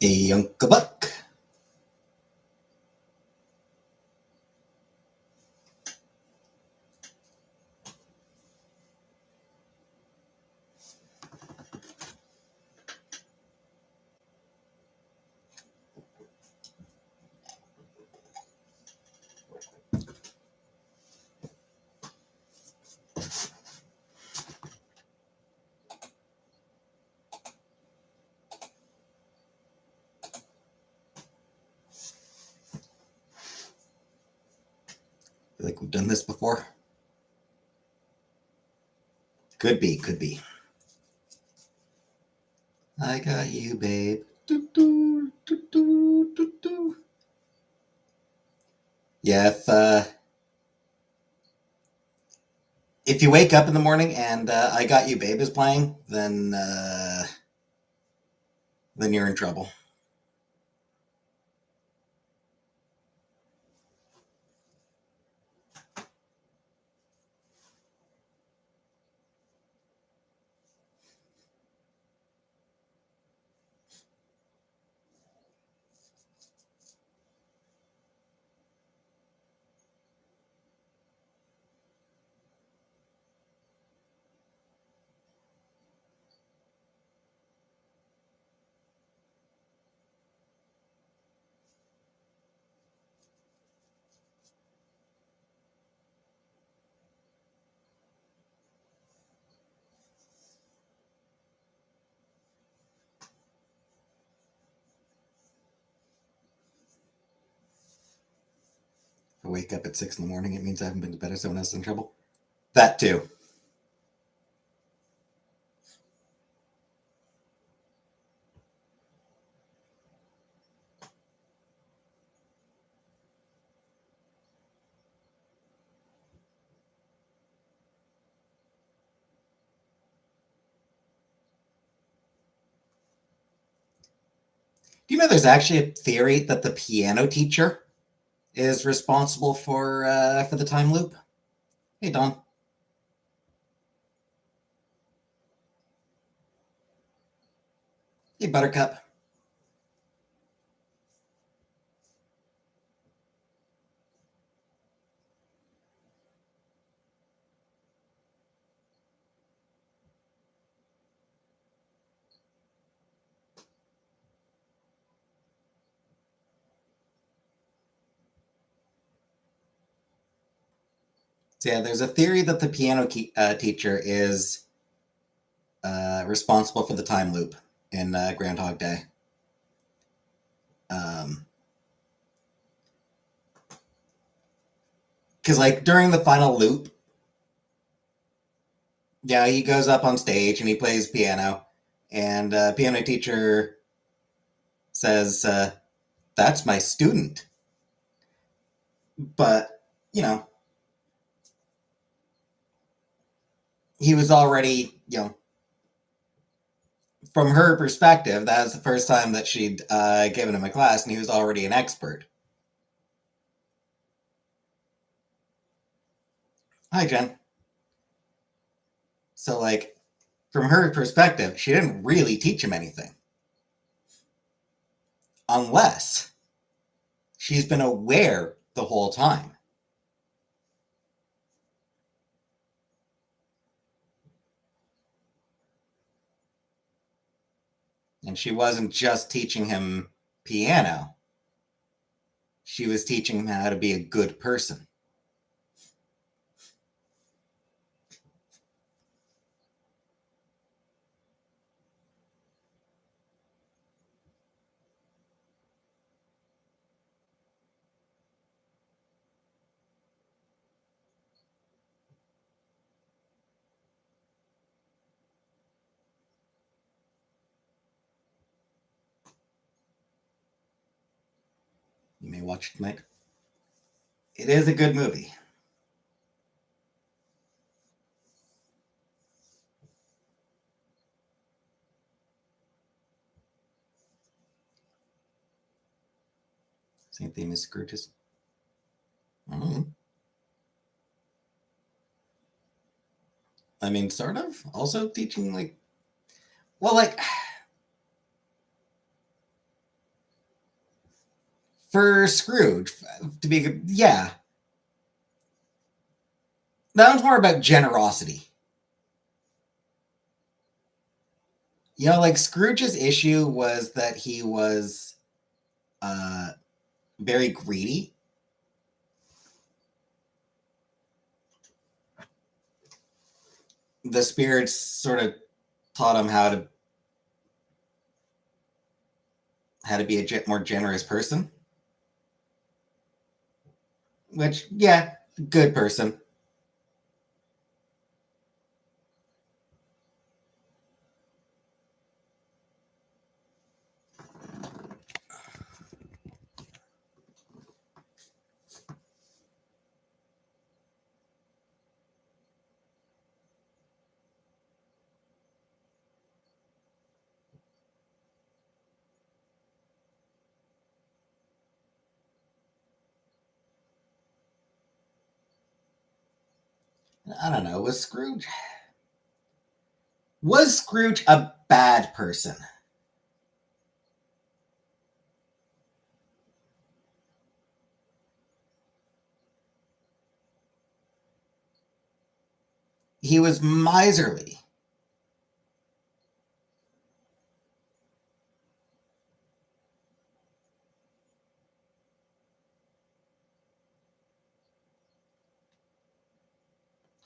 A Uncle Buck. I feel like we've done this before. Could be, could be. I got you, babe. Do, do, do, do, do, do. Yeah, if you wake up in the morning and I Got You, Babe is playing, then you're in trouble. If I wake up at 6 in the morning, it means I haven't been to bed or someone else is in trouble. That too. Do you know there's actually a theory that the piano teacher is responsible for the time loop? Hey, Don. Hey, Buttercup. So yeah, there's a theory that the piano teacher is responsible for the time loop in Groundhog Day. Because like during the final loop, yeah, he goes up on stage and he plays piano, and piano teacher says, "That's my student," but you know, he was already, from her perspective, that was the first time that she'd given him a class, and he was already an expert. Hi, Jen. So, like, from her perspective, she didn't really teach him anything. Unless she's been aware the whole time. And she wasn't just teaching him piano, she was teaching him how to be a good person. You may watch it tonight. It is a good movie. Same thing as Scrooge's. I mean, sort of. Also teaching, like, well, like, For Scrooge, to be, yeah. That one's more about generosity. You know, like Scrooge's issue was that he was uh, very greedy. The spirits sort of taught him how to be a more generous person. Which, yeah, good person. I don't know. Was Scrooge a bad person? He was miserly.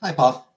Hi, Paul.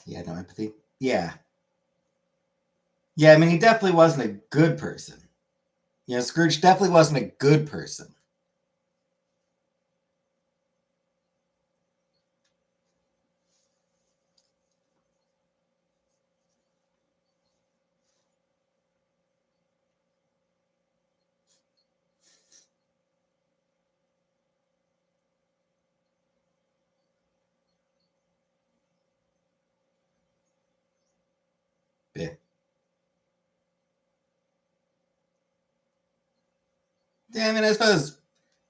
He had no empathy. Yeah. Yeah, I mean, he definitely wasn't a good person. You know, Scrooge definitely wasn't a good person. Yeah. Yeah, I mean, I suppose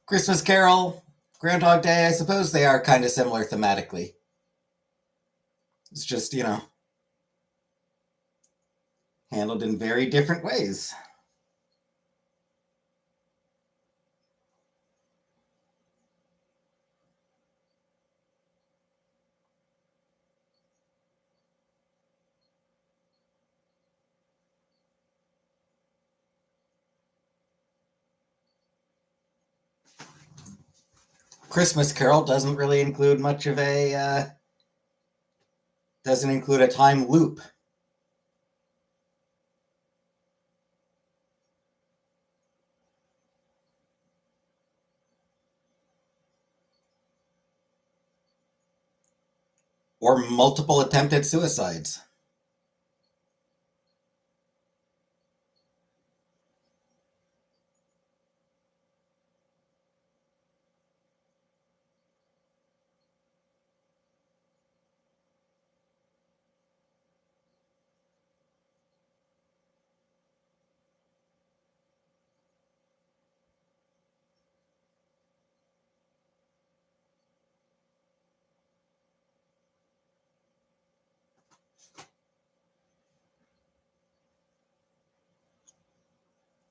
Christmas Carol, Groundhog Day, I suppose they are kind of similar thematically. It's just, handled in very different ways. Christmas Carol doesn't include a time loop or multiple attempted suicides.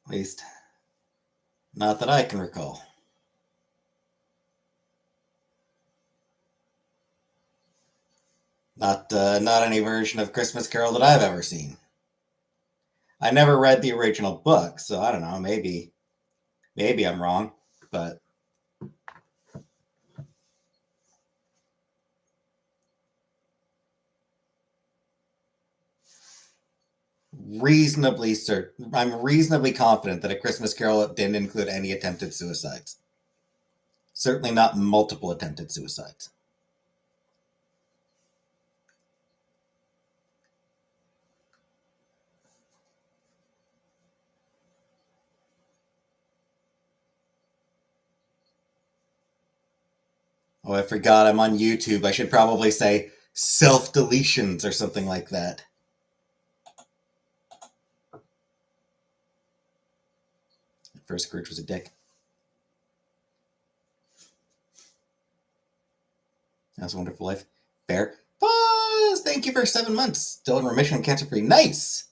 At least, not that I can recall. Not any version of Christmas Carol that I've ever seen. I never read the original book, so I don't know. Maybe I'm wrong, but reasonably certain. I'm reasonably confident that A Christmas Carol didn't include any attempted suicides. Certainly not multiple attempted suicides. Oh, I forgot I'm on YouTube. I should probably say self-deletions or something like that. First Scrooge was a dick. That was a Wonderful Life. Fair. Pause! Thank you for 7 months. Still in remission and cancer-free. Nice!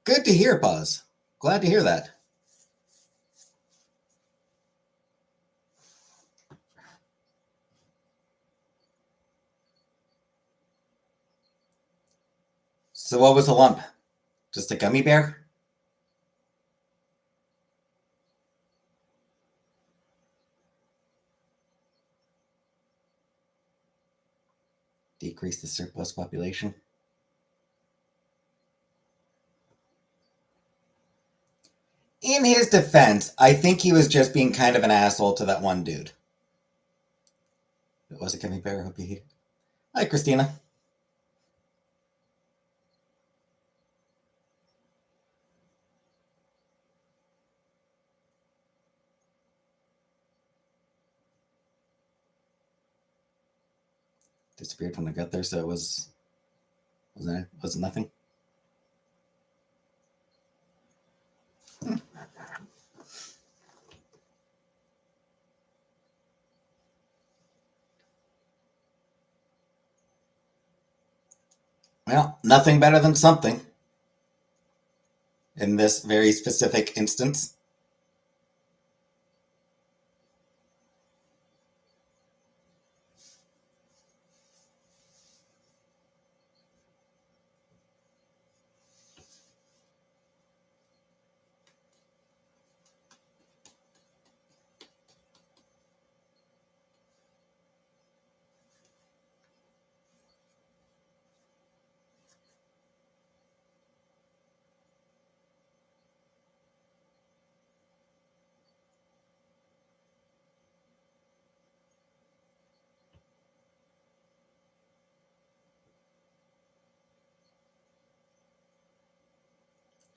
Good to hear, Pause. Glad to hear that. So what was the lump? Just a gummy bear? Decrease the surplus population. In his defense, I think he was just being kind of an asshole to that one dude. It was a gummy bear. I hope you hate it. Hi, Christina. Disappeared when I got there, so it wasn't nothing. Well, nothing better than something in this very specific instance.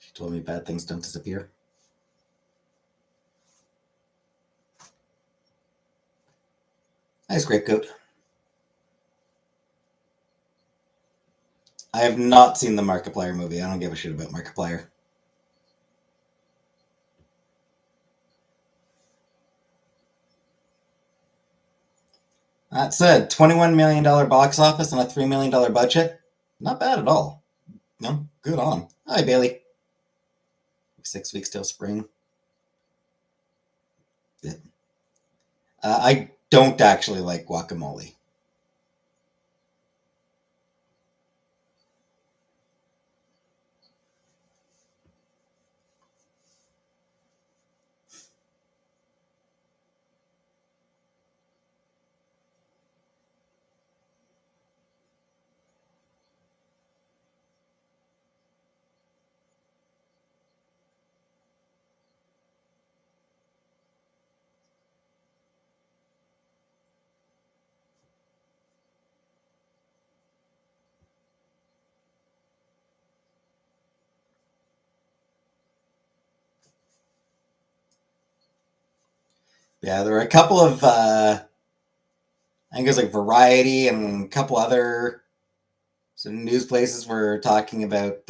She told me bad things don't disappear. Nice grapecoat. I have not seen the Markiplier movie. I don't give a shit about Markiplier. That said, $21 million box office and a $3 million budget. Not bad at all. No, good on. Hi, Bailey. 6 weeks till spring. Yeah. I don't actually like guacamole. Yeah, there were a couple of, I think it was like Variety and a couple other some news places were talking about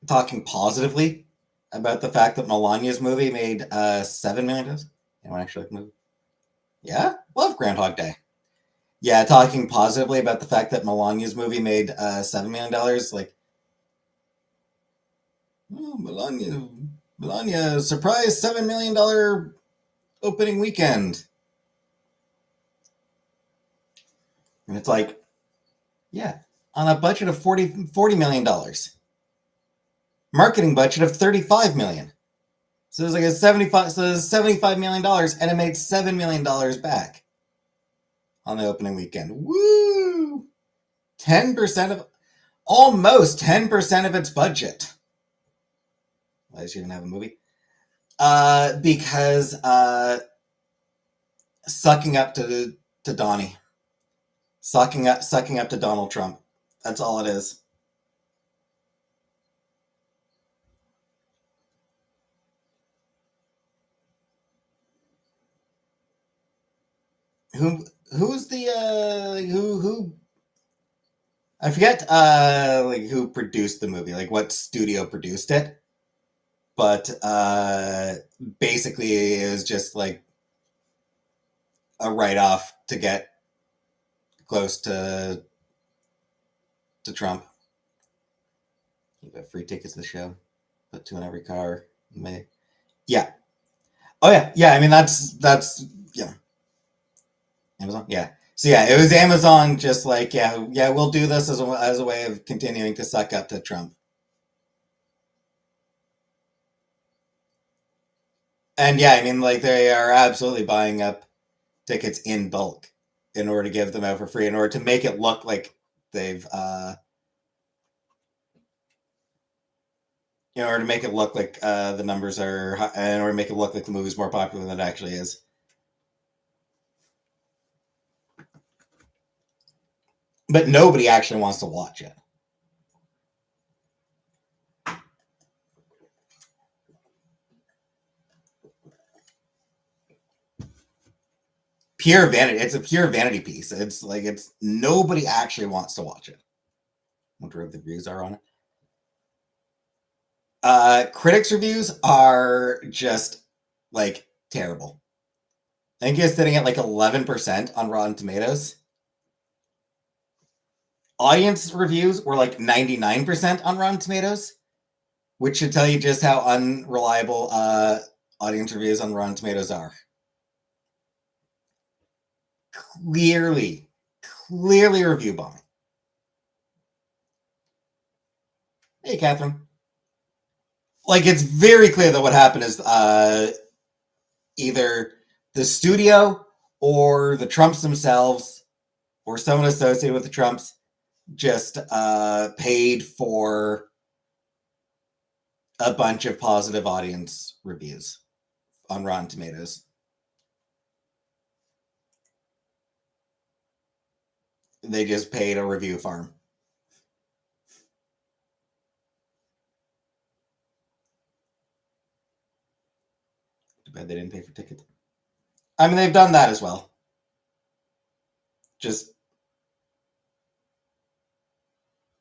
talking positively about the fact that Melania's movie made $7 million. Anyone actually like the movie? Yeah, love Groundhog Day. Yeah, talking positively about the fact that Melania's movie made $7 million. Like, oh, Melania, surprise $7 million opening weekend. And it's like, yeah, on a budget of $40 million. Marketing budget of $35 million. So there's like a 75. So there's $75 million, and it made $7 million back on the opening weekend. Woo! 10% of almost 10% of its budget. Why does she even have a movie? Because sucking up to Donnie, sucking up to Donald Trump. That's all it is. Who's the who I forget like who produced the movie, like what studio produced it, but basically it was just like a write-off to get close to Trump. You got free tickets to the show, put 2 in every car. Yeah. Oh yeah. I mean that's yeah. Amazon. Yeah. So yeah, it was Amazon just like yeah we'll do this as a way of continuing to suck up to Trump. And yeah, I mean like they are absolutely buying up tickets in bulk in order to give them out for free in order to make it look like they've in order to make it look like the numbers are in order to make it look like the movie's more popular than it actually is. But nobody actually wants to watch it. Pure vanity. It's a pure vanity piece. It's like it's nobody actually wants to watch it. I wonder what the reviews are on it. Critics' reviews are just like terrible. I think it's sitting at like 11% on Rotten Tomatoes. Audience reviews were like 99% on Rotten Tomatoes, which should tell you just how unreliable audience reviews on Rotten Tomatoes are. Clearly review bombing. Hey, Catherine. Like, it's very clear that what happened is either the studio or the Trumps themselves or someone associated with the Trumps just paid for a bunch of positive audience reviews on Rotten Tomatoes. They just paid a review farm. Too bad they didn't pay for tickets. I mean, they've done that as well. Just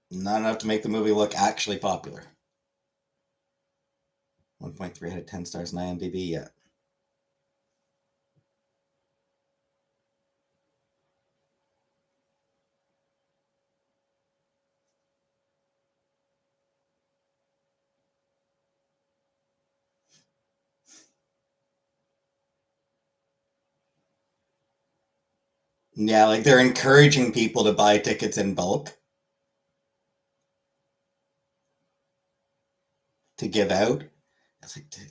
not enough to make the movie look actually popular. 1.3 out of 10 stars on IMDb, yeah. Yeah, like they're encouraging people to buy tickets in bulk to give out. It's like, dude.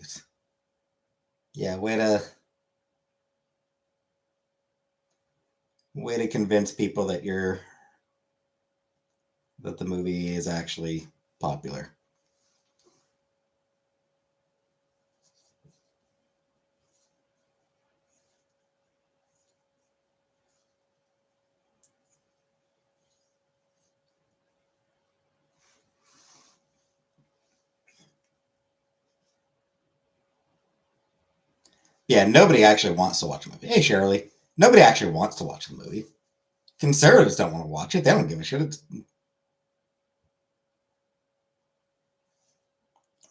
Yeah, way to convince people that the movie is actually popular. Yeah, nobody actually wants to watch a movie. Hey, Shirley. Nobody actually wants to watch the movie. Conservatives don't want to watch it. They don't give a shit.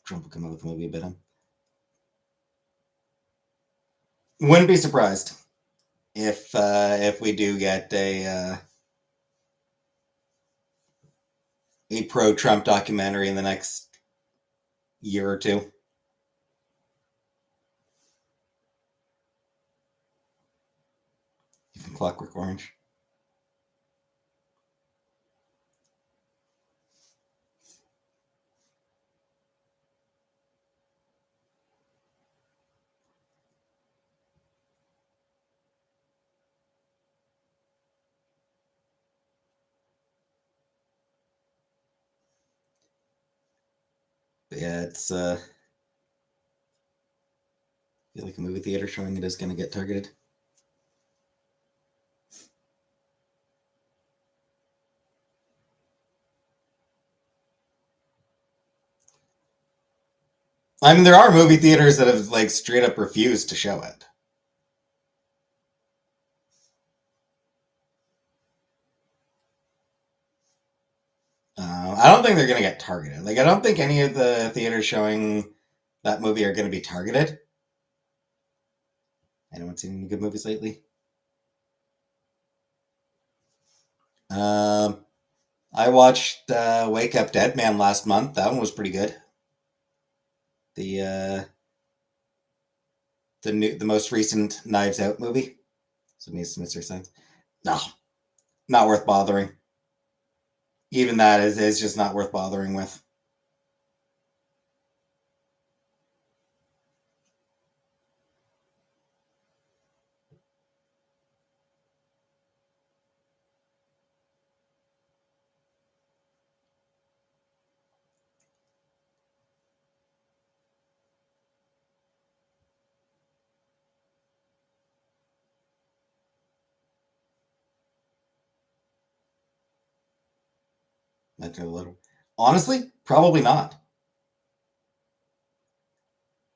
Trump will come out with a movie about him. Wouldn't be surprised if we do get a pro-Trump documentary in the next year or two. Even Clockwork Orange. But yeah, it's I feel like a movie theater showing it is going to get targeted. I mean, there are movie theaters that have like straight up refused to show it. I don't think they're going to get targeted. Like, I don't think any of the theaters showing that movie are going to be targeted. Anyone seen any good movies lately? Um, I watched Wake Up Dead Man last month. That one was pretty good. The most recent Knives Out movie. So it needs some mystery science. No, not worth bothering. Even that is just not worth bothering with. Not a little. Honestly, probably not.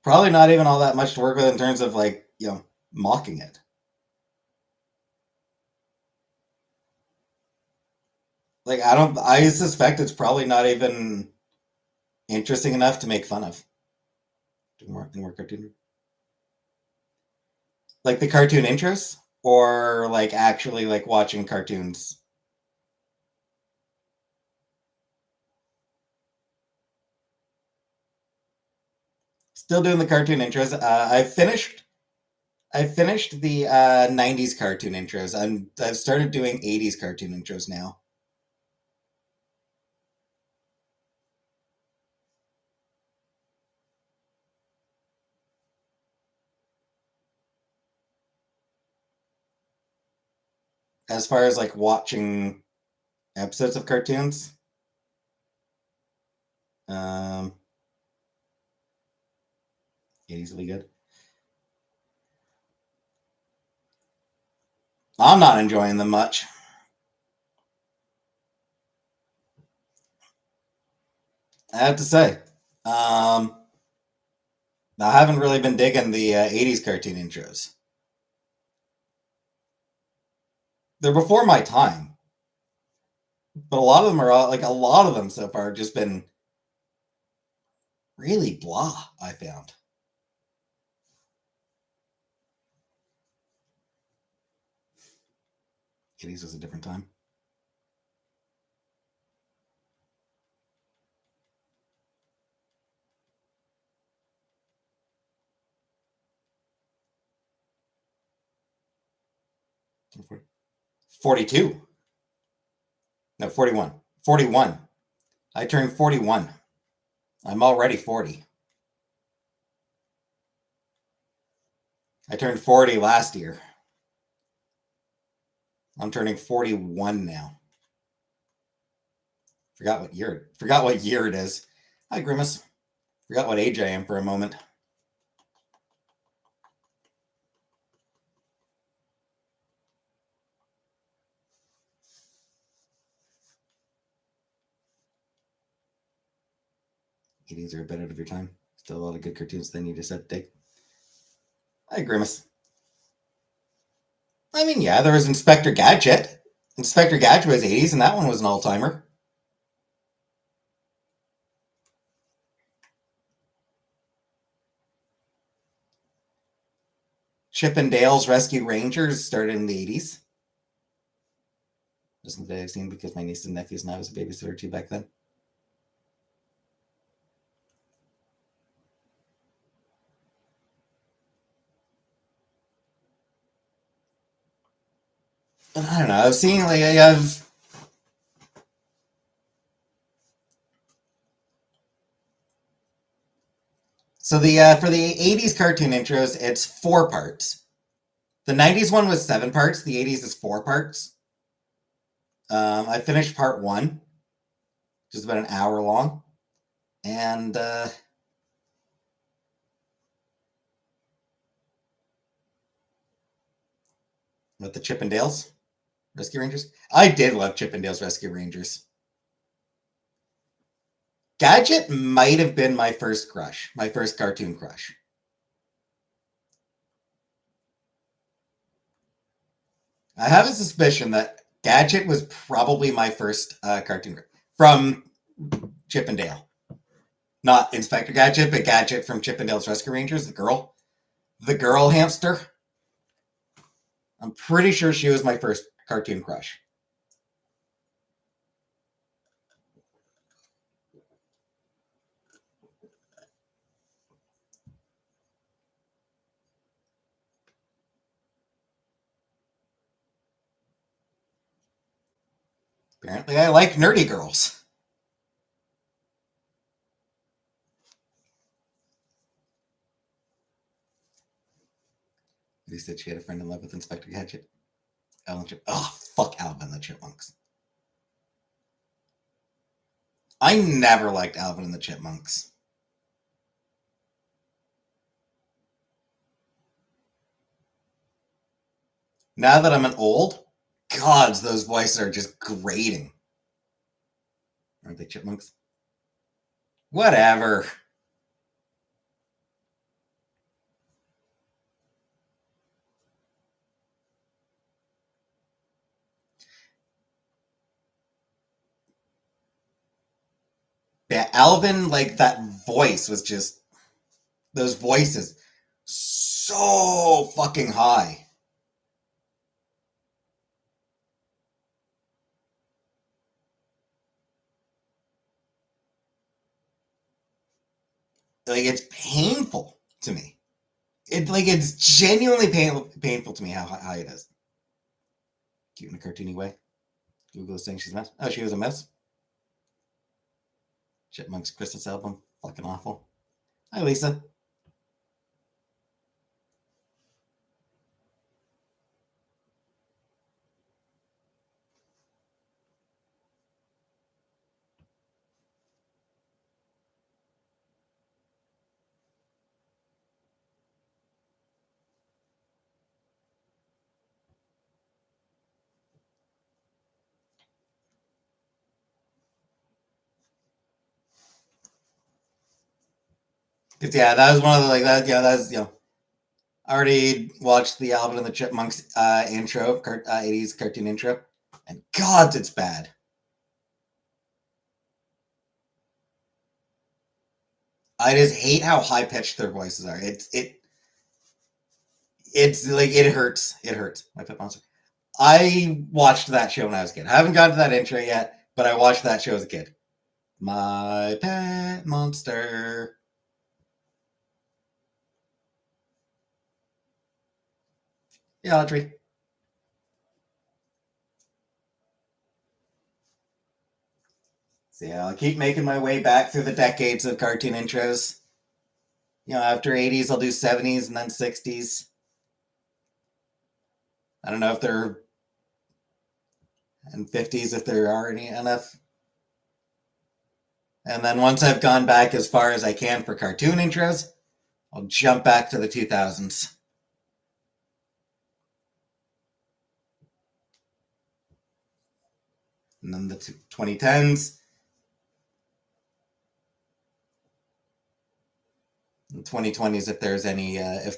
Probably not even all that much to work with in terms of like mocking it. Like I don't. I suspect it's probably not even interesting enough to make fun of. In more cartoon, like the cartoon intros, or like actually like watching cartoons. Still doing the cartoon intros. I finished the '90s cartoon intros. I've started doing '80s cartoon intros now. As far as like watching episodes of cartoons, um, easily good. I'm not enjoying them much. I have to say. Um, I haven't really been digging the '80s cartoon intros. They're before my time, but a lot of them are like a lot of them so far have just been really blah. I found '80s was a different time. 42. No, 41. 41. I turned 41. I'm already 40. I turned 40 last year. I'm turning 41 now. Forgot what year it is. Hi, Grimace. Forgot what age I am for a moment. '80s are a bit out of your time. Still a lot of good cartoons they need to set dig. Hi, Grimace. I mean, yeah, there was Inspector Gadget. Inspector Gadget was '80s, and that one was an all timer. Chip and Dale's Rescue Rangers started in the '80s. Wasn't that I've seen because my niece and nephews and I was a babysitter too back then. But I don't know. I've seen like I have. So the for the '80s cartoon intros, it's 4 parts. The '90s one was 7 parts. The '80s is 4 parts. I finished part one, just about an hour long. And with the Chippendales Rescue Rangers, I did love Chippendales Rescue Rangers. Gadget might have been my first crush, my first cartoon crush. I have a suspicion that Gadget was probably my first cartoon crush from Chippendale. Not Inspector Gadget, but Gadget from Chippendale's Rescue Rangers, the girl. The girl hamster. I'm pretty sure she was my first cartoon crush. Apparently, I like nerdy girls. He said she had a friend in love with Inspector Gadget. Oh, fuck Alvin and the Chipmunks. I never liked Alvin and the Chipmunks. Now that I'm an old, gods, those voices are just grating. Aren't they chipmunks? Whatever. Yeah, Alvin, like that voice was just those voices so fucking high. Like it's painful to me. It's genuinely painful to me how high it is. Cute in a cartoony way. Google is saying she's a mess. Oh, she was a mess. Chipmunks Christmas album, fucking awful. Hi, Lisa. Cause yeah, that was one of the like that. Yeah, that's I already watched the Alvin and the Chipmunks intro, 80s cartoon intro, and God, it's bad. I just hate how high pitched their voices are. It's like it hurts. It hurts. My pet monster. I watched that show when I was a kid. I haven't gotten to that intro yet, but I watched that show as a kid. My pet monster. Yeah, Audrey. So yeah, I'll keep making my way back through the decades of cartoon intros. After 80s, I'll do 70s and then 60s. I don't know if they're and 50s if there are any enough. And then once I've gone back as far as I can for cartoon intros, I'll jump back to the 2000s. And then the 2010s. And 2020s if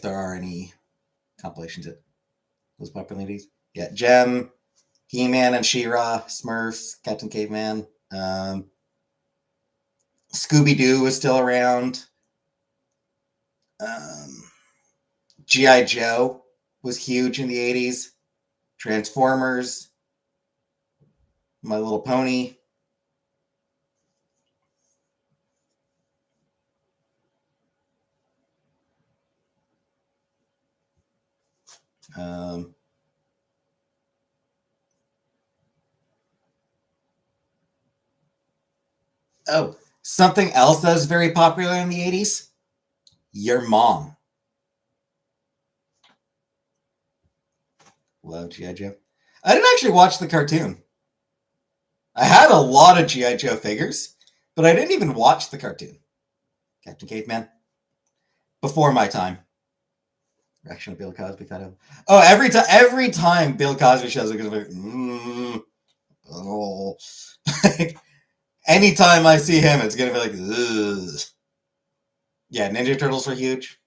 there are any compilations of those popularities. Yeah, Gem, He-Man and She-Ra, Smurfs, Captain Caveman. Scooby-Doo is still around. G.I. Joe was huge in the 80s. Transformers. My Little Pony. Um, oh, something else that was very popular in the 80s? Your Mom. Love G.I. Joe. I didn't actually watch the cartoon. I had a lot of G.I. Joe figures, But I didn't even watch the cartoon. Captain Caveman. Before my time. Reaction of Bill Cosby kind of. Oh, every time Bill Cosby shows up, it's like, oh. Anytime I see him, it's gonna be like, ugh. Yeah, Ninja Turtles were huge.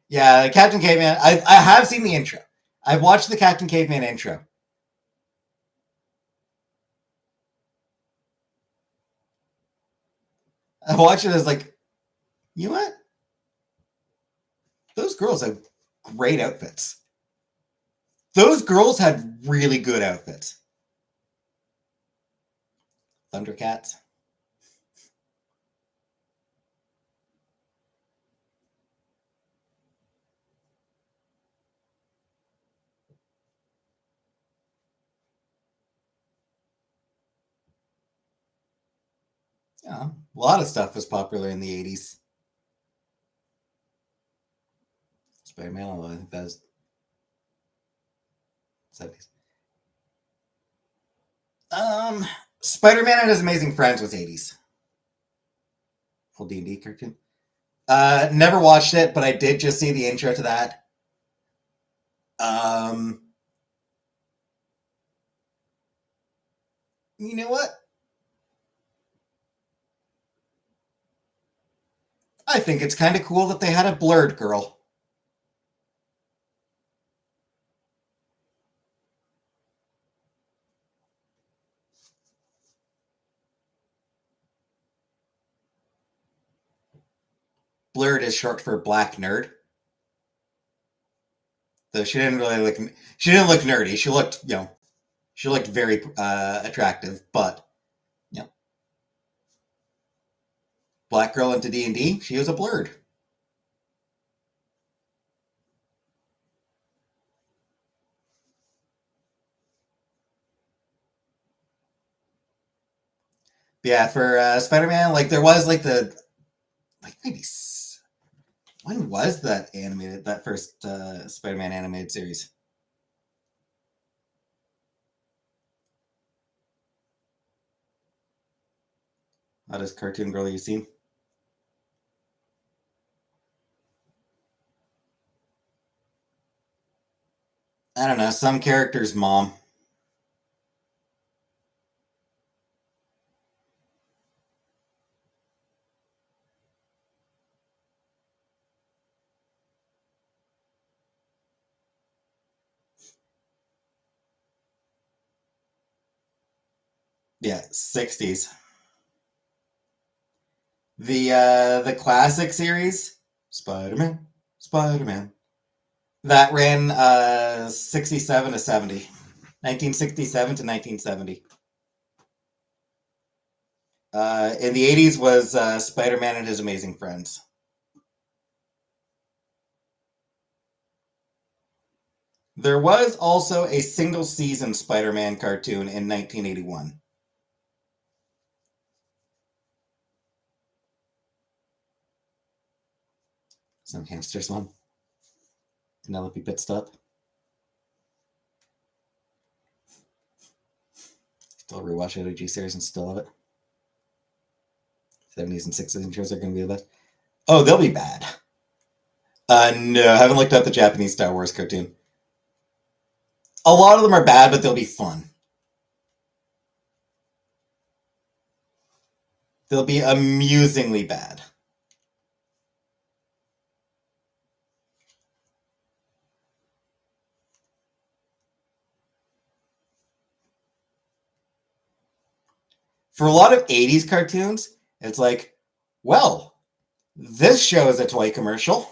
Yeah, Captain Caveman. I have seen the intro. I've watched the Captain Caveman intro. I watched it as like, you know what? Those girls have great outfits. Those girls had really good outfits. Thundercats. Yeah, a lot of stuff was popular in the 80s. Spider-Man, although I think that was 70s. Spider-Man and His Amazing Friends was 80s. Full D&D cartoon. Never watched it, but I did just see the intro to that. You know what? I think it's kind of cool that they had a blurred girl. Blurred is short for black nerd. Though she didn't really look. She didn't look nerdy. She looked, she looked very attractive. But black girl into D&D, she was a blurred. Yeah, for Spider-Man, like there was like maybe when was that first Spider-Man animated series? Hottest cartoon girl you've seen? I don't know. Some character's mom. Yeah, 60s. The classic series, Spider-Man, Spider-Man, that ran 67 to 70. 1967 to 1970. In the 80s was Spider-Man and His Amazing Friends. There was also a single season Spider-Man cartoon in 1981. Some hamsters one. Penelope Pit Stop. Still rewatch OG series and still love it. 70s and 60s intros are going to be the best. Oh, they'll be bad. No, I haven't looked up the Japanese Star Wars cartoon. A lot of them are bad, but they'll be fun. They'll be amusingly bad. For a lot of 80s cartoons, it's like, well, this show is a toy commercial.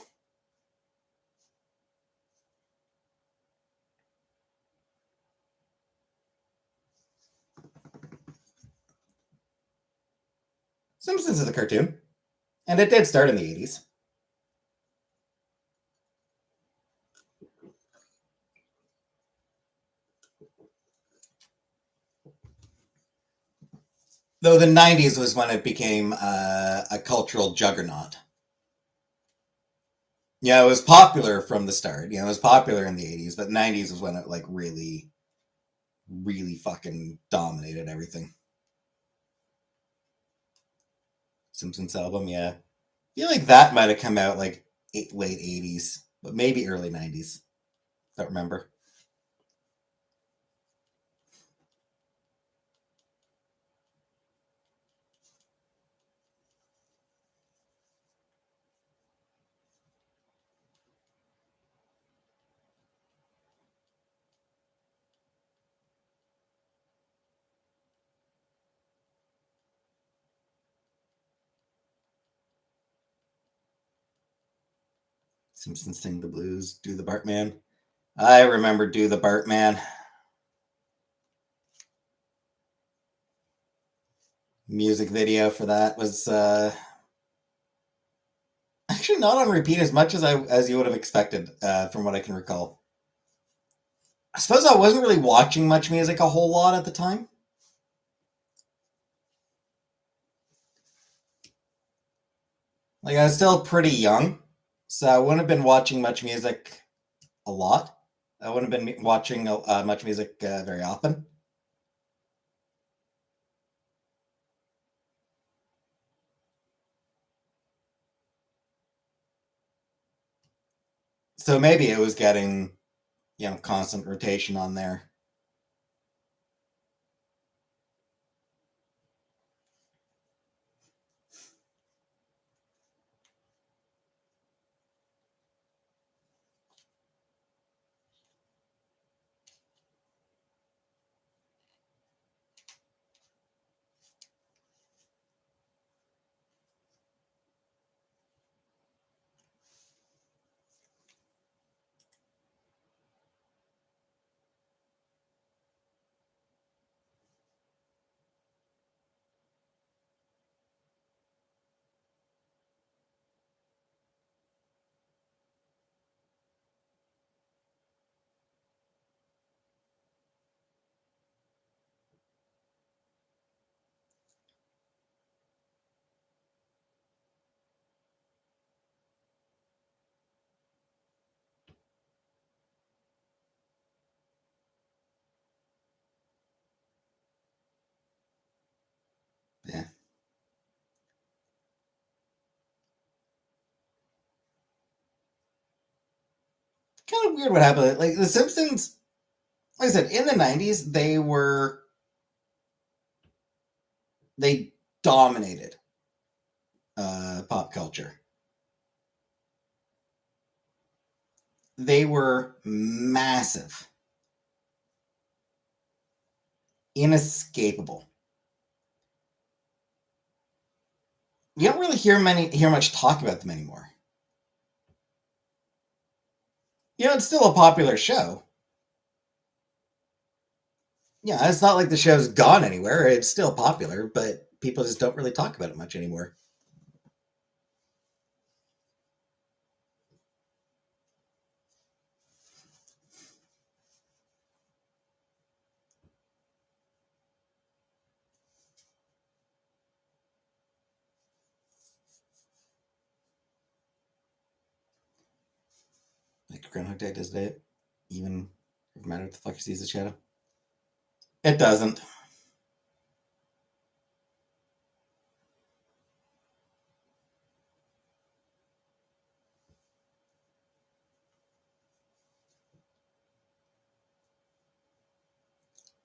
Simpsons is a cartoon, and it did start in the 80s. Though the 90s was when it became a cultural juggernaut. Yeah, it was popular from the start. It was popular in the 80s, but 90s was when it like really, really fucking dominated everything. Simpsons album, yeah. I feel like that might have come out like late 80s, but maybe early 90s. Don't remember. Simpsons Sing the Blues, Do the Bartman. I remember Do the Bartman. Music video for that was actually not on repeat as much as you would have expected, from what I can recall. I suppose I wasn't really watching much music a whole lot at the time. Like I was still pretty young, so I wouldn't have been watching much music a lot. I wouldn't have been watching much music very often. So maybe it was getting, constant rotation on there. Yeah, kind of weird what happened. Like the Simpsons, like I said, in the '90s, they dominated pop culture. They were massive, inescapable. You don't really hear much talk about them anymore. It's still a popular show. Yeah, it's not like the show's gone anywhere. It's still popular, but people just don't really talk about it much anymore. Like Groundhog Day does it, even no matter what the fuck sees the shadow. It doesn't.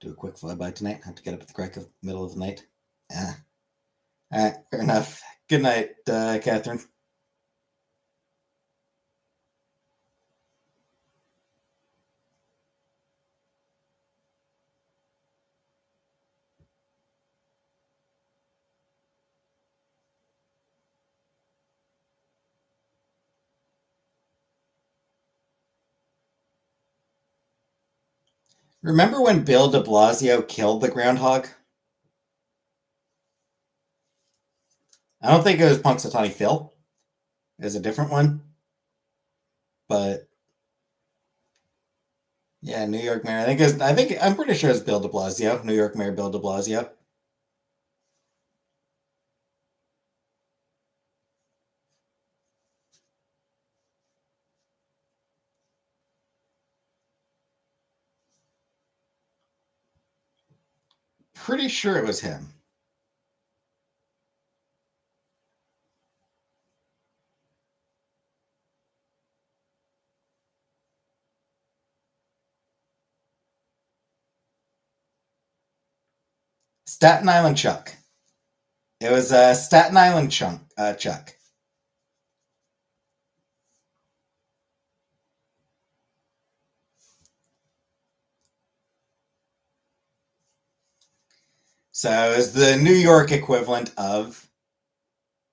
Do a quick flyby tonight. Have to get up at the crack of middle of the night. Yeah. All right, fair enough. Good night, Catherine. Remember when Bill de Blasio killed the groundhog? I don't think it was Punxsutawney Phil. It was a different one. But yeah, New York Mayor. I'm pretty sure it's Bill de Blasio. New York Mayor Bill de Blasio. Pretty sure it was him. Staten Island Chuck. It was Staten Island Chuck. So it was the New York equivalent of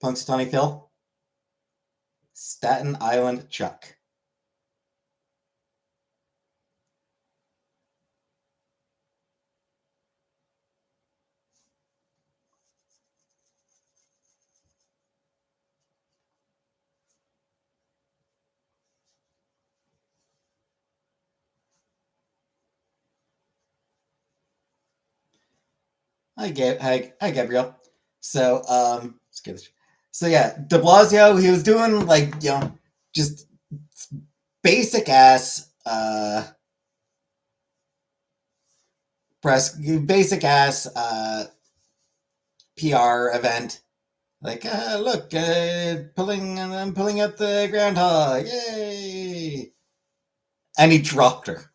Punxsutawney Phil. Staten Island Chuck. Hi, Gabriel. So, so yeah, De Blasio, he was doing like just basic ass basic ass PR event. Like, look, I'm pulling out the groundhog, yay! And he dropped her.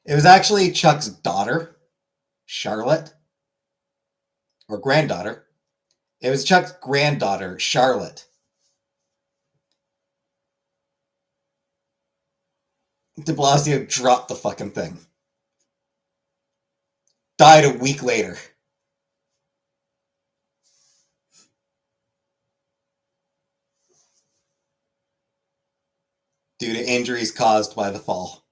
It was actually Chuck's daughter, Charlotte, or granddaughter. It was Chuck's granddaughter, Charlotte. De Blasio dropped the fucking thing. Died a week later. Due to injuries caused by the fall.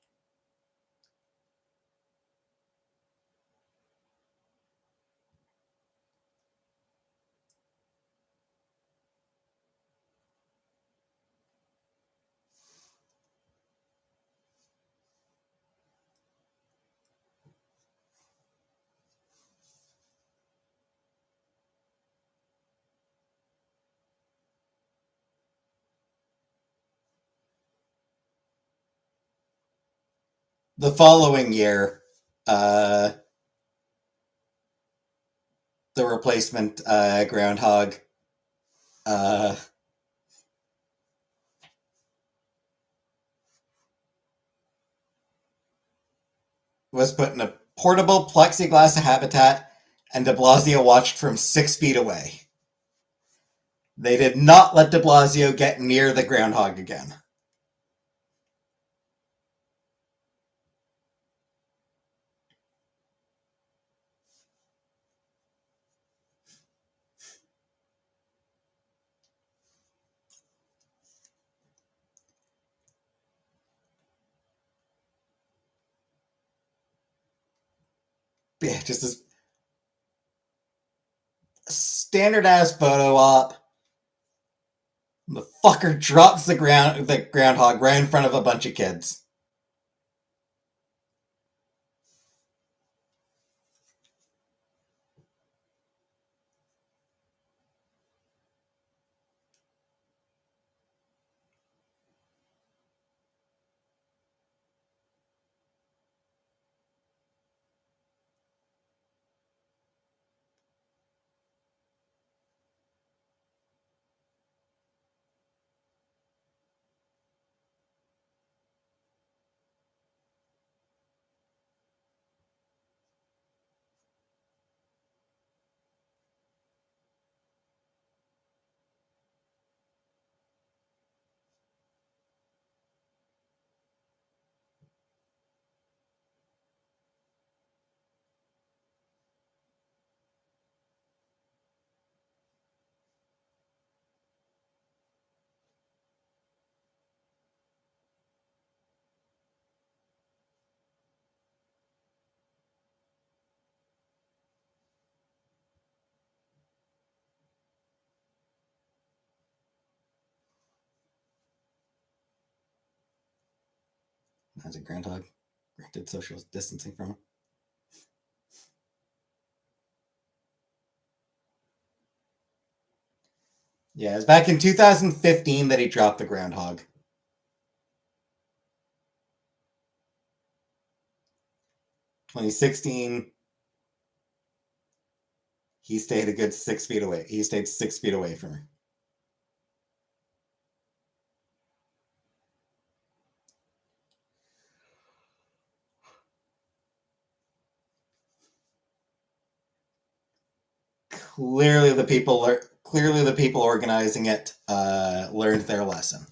The following year, the replacement groundhog uh, was put in a portable plexiglass habitat, and de Blasio watched from 6 feet away. They did not let de Blasio get near the groundhog again. Yeah, just a standard ass photo op. The fucker drops the groundhog right in front of a bunch of kids. As a groundhog, granted social distancing from him. Yeah, it was back in 2015 that he dropped the groundhog. 2016, He stayed a good 6 feet away. He stayed 6 feet away from her. Clearly, the people organizing it learned their lesson.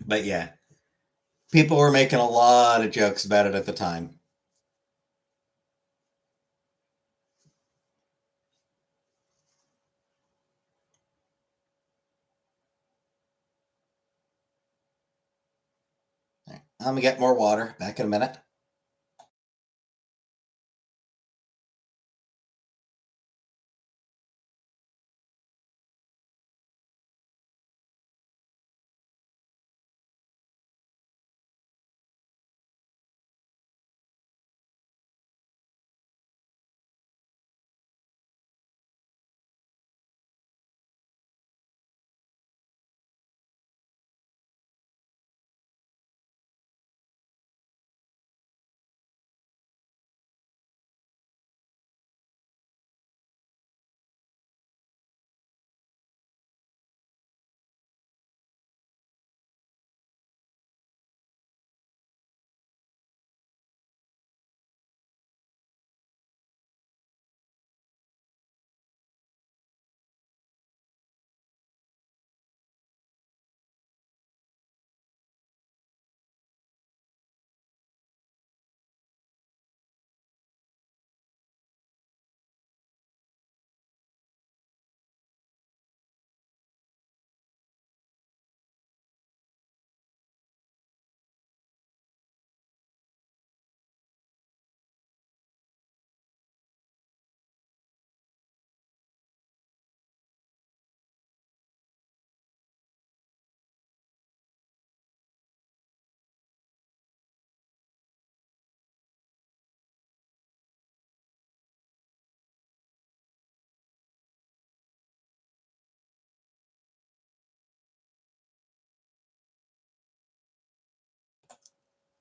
But yeah, people were making a lot of jokes about it at the time. Right, I'm gonna get more water. Back in a minute.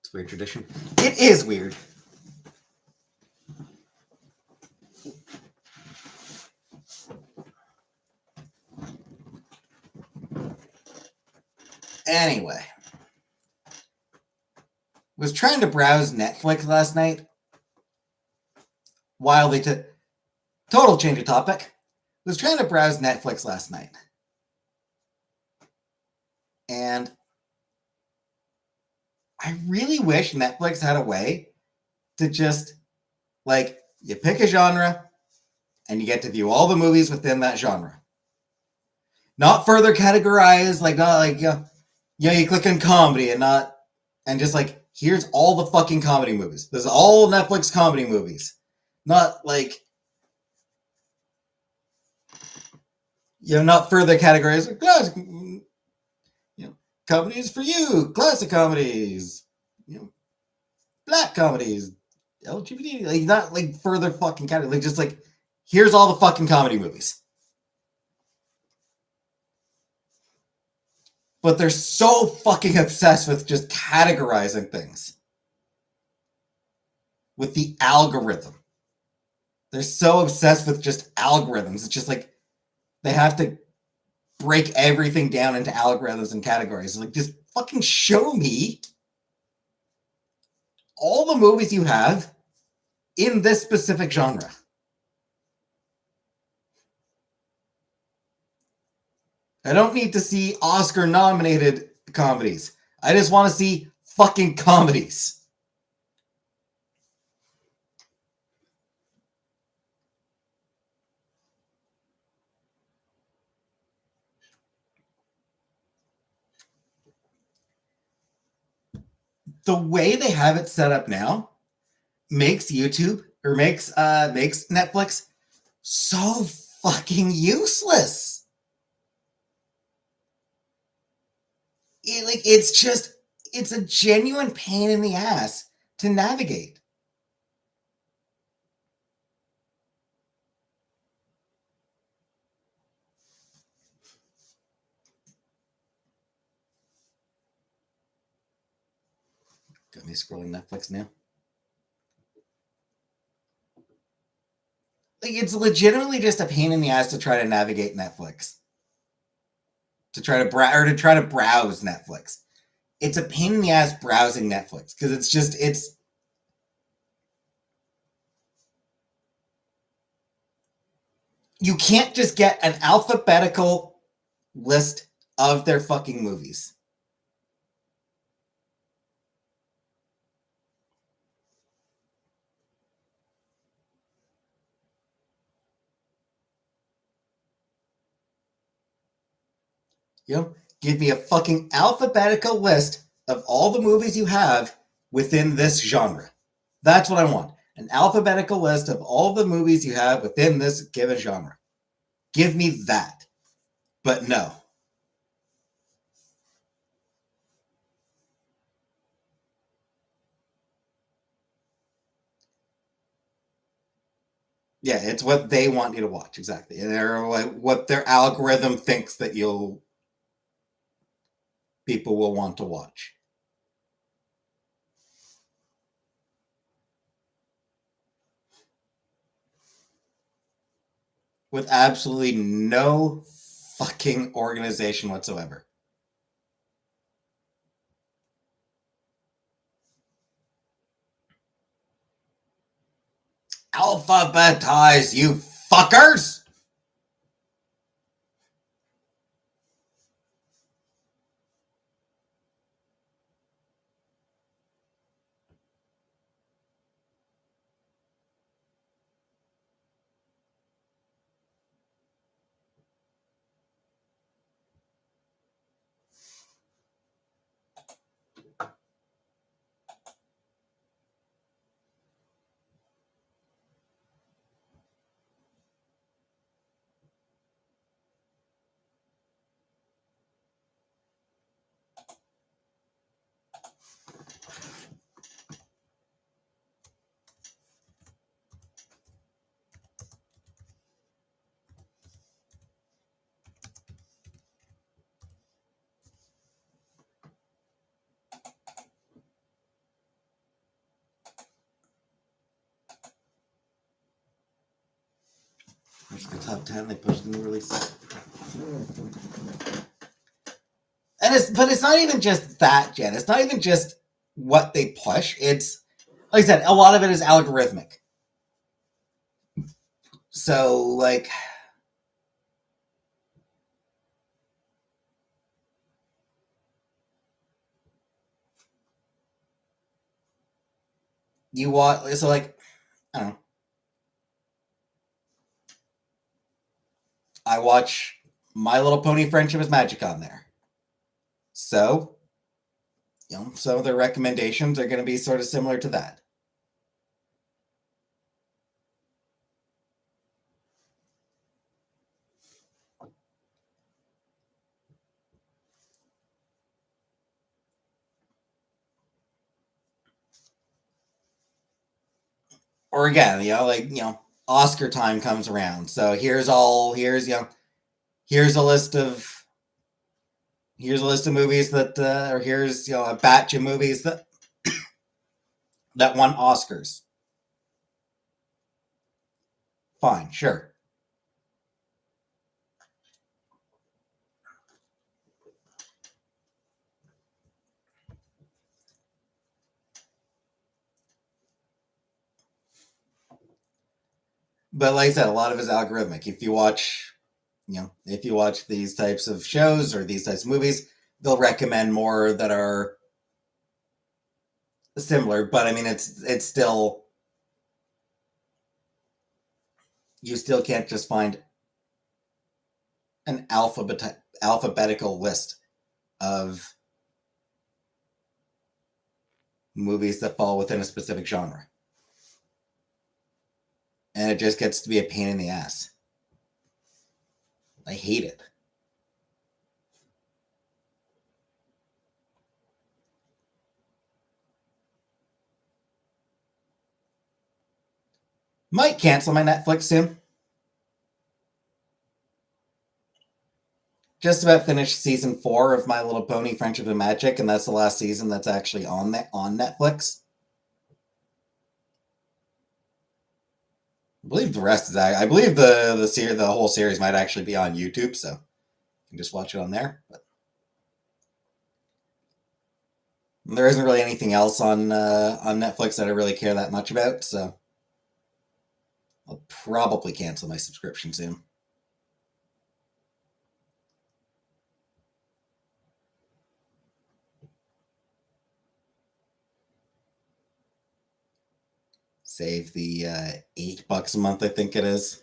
It's a weird tradition. It is weird. Anyway, was trying to browse Netflix last night while they took total change of topic. Was trying to browse Netflix last night, and I really wish Netflix had a way to just like you pick a genre and you get to view all the movies within that genre. Not further categorized, like not like you click on comedy and not and just like here's all the fucking comedy movies. There's all Netflix comedy movies. Not like not further categorized. Like, classic, comedies for you, classic comedies, black comedies, LGBT, like not like further fucking category, like just like here's all the fucking comedy movies. But they're so fucking obsessed with just categorizing things. With the algorithm. They're so obsessed with just algorithms. It's just like they have to break everything down into algorithms and categories. Like, just fucking show me all the movies you have in this specific genre. I don't need to see Oscar nominated comedies. I just want to see fucking comedies. The way they have it set up now makes YouTube or makes Netflix so fucking useless. It's a genuine pain in the ass to navigate. Got me scrolling Netflix now. Like, it's legitimately just a pain in the ass to try to navigate Netflix. To try to browse Netflix. It's a pain in the ass browsing Netflix because it's you can't just get an alphabetical list of their fucking movies. You know, give me a fucking alphabetical list of all the movies you have within this genre. That's what I want. An alphabetical list of all the movies you have within this given genre. Give me that. But no. Yeah, it's what they want you to watch, exactly. They're like what their algorithm thinks that people will want to watch. With absolutely no fucking organization whatsoever. Alphabetize, you fuckers! There's the top 10 they pushed in the release. But it's not even just that, Jen. It's not even just what they push. It's like I said, a lot of it is algorithmic. So like you want so like I don't know. I watch My Little Pony Friendship is Magic on there. So, some of their recommendations are going to be sort of similar to that. Or again, Oscar time comes around. So here's a list of movies that or here's a batch of movies that won Oscars. Fine, sure. But like I said, a lot of it's algorithmic. If you watch, if you watch these types of shows or these types of movies, they'll recommend more that are similar. But I mean, it's still, you still can't just find an alphabetical list of movies that fall within a specific genre, and it just gets to be a pain in the ass. I hate it. Might cancel my Netflix soon. Just about finished season 4 of My Little Pony: Friendship and Magic, and that's the last season that's actually on Netflix. I believe the rest is. I believe the whole series might actually be on YouTube, so you can just watch it on there. But there isn't really anything else on Netflix that I really care that much about, so I'll probably cancel my subscription soon. Save the $8 a month, I think it is.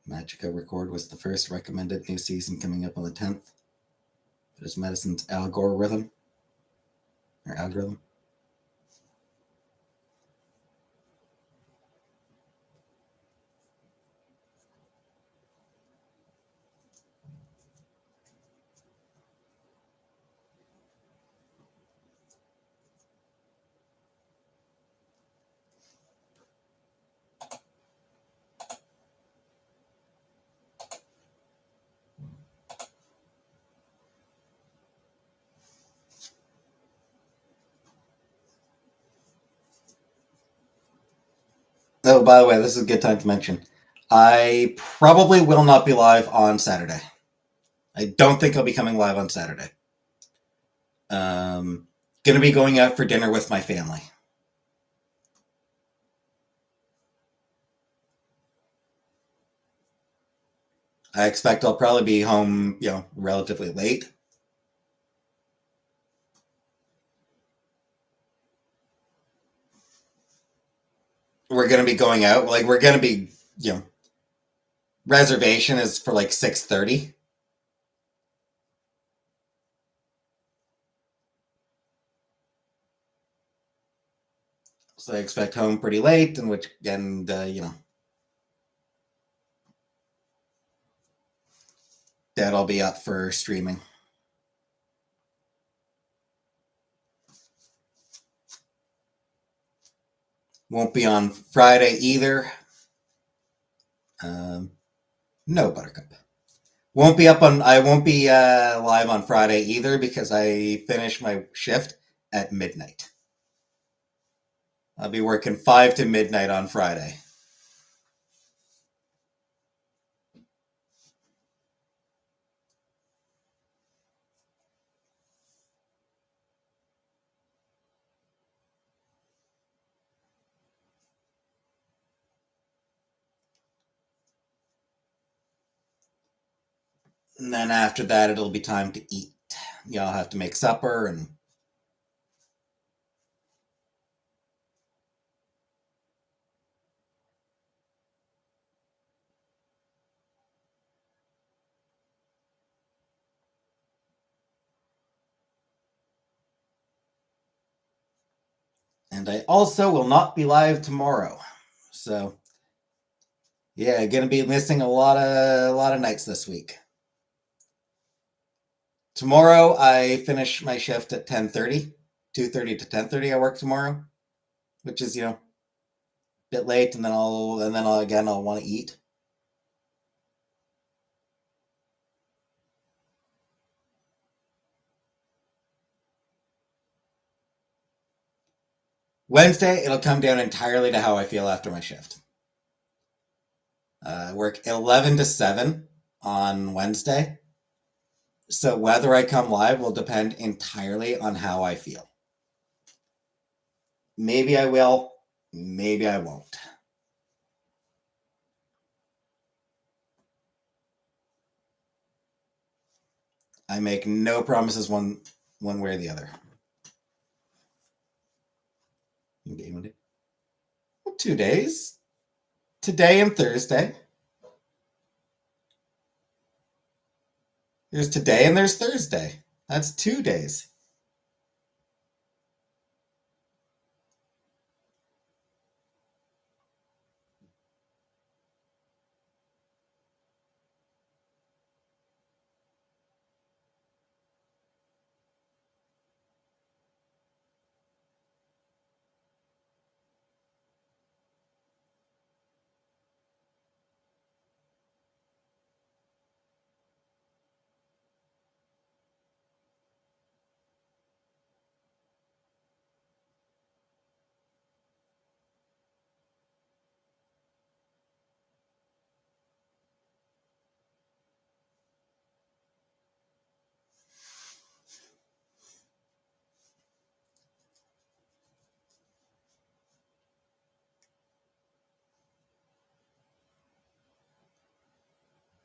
Magica Record was the first recommended new season coming up on the 10th. There's Medicine's algorithm. Or algorithm. Oh, by the way, this is a good time to mention. I probably will not be live on Saturday. I don't think I'll be coming live on Saturday. Gonna be going out for dinner with my family. I expect I'll probably be home, relatively late. We're gonna be going out. Like we're gonna be, reservation is for like 6:30. So I expect home pretty late, Dad, I'll be up for streaming. Won't be on Friday either. No, Buttercup. Won't be up on. I won't be live on Friday either because I finish my shift at midnight. I'll be working 5 to midnight on Friday. And then after that, it'll be time to eat. I'll have to make supper and. And I also will not be live tomorrow. So, yeah, gonna be missing a lot of nights this week. Tomorrow I finish my shift at 10:30, 2:30 to 10:30. I work tomorrow, which is a bit late, and then I'll want to eat. Wednesday, it'll come down entirely to how I feel after my shift. I work 11 to 7 on Wednesday. So whether I come live will depend entirely on how I feel. Maybe I will, maybe I won't. I make no promises one way or the other. 2 days. Today and Thursday. There's today and there's Thursday. That's 2 days.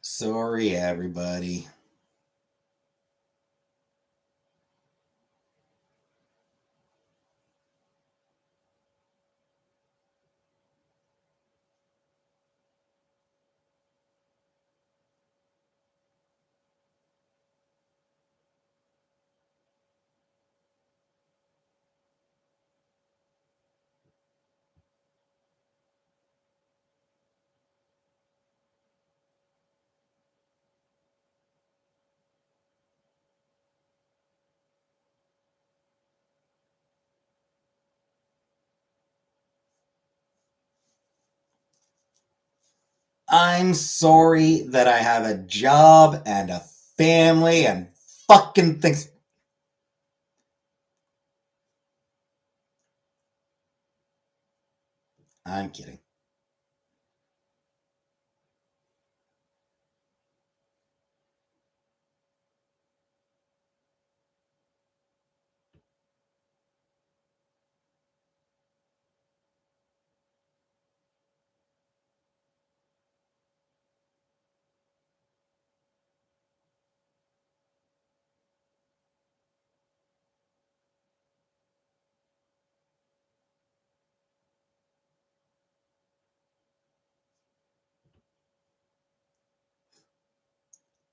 Sorry, everybody. I'm sorry that I have a job and a family and fucking things. I'm kidding.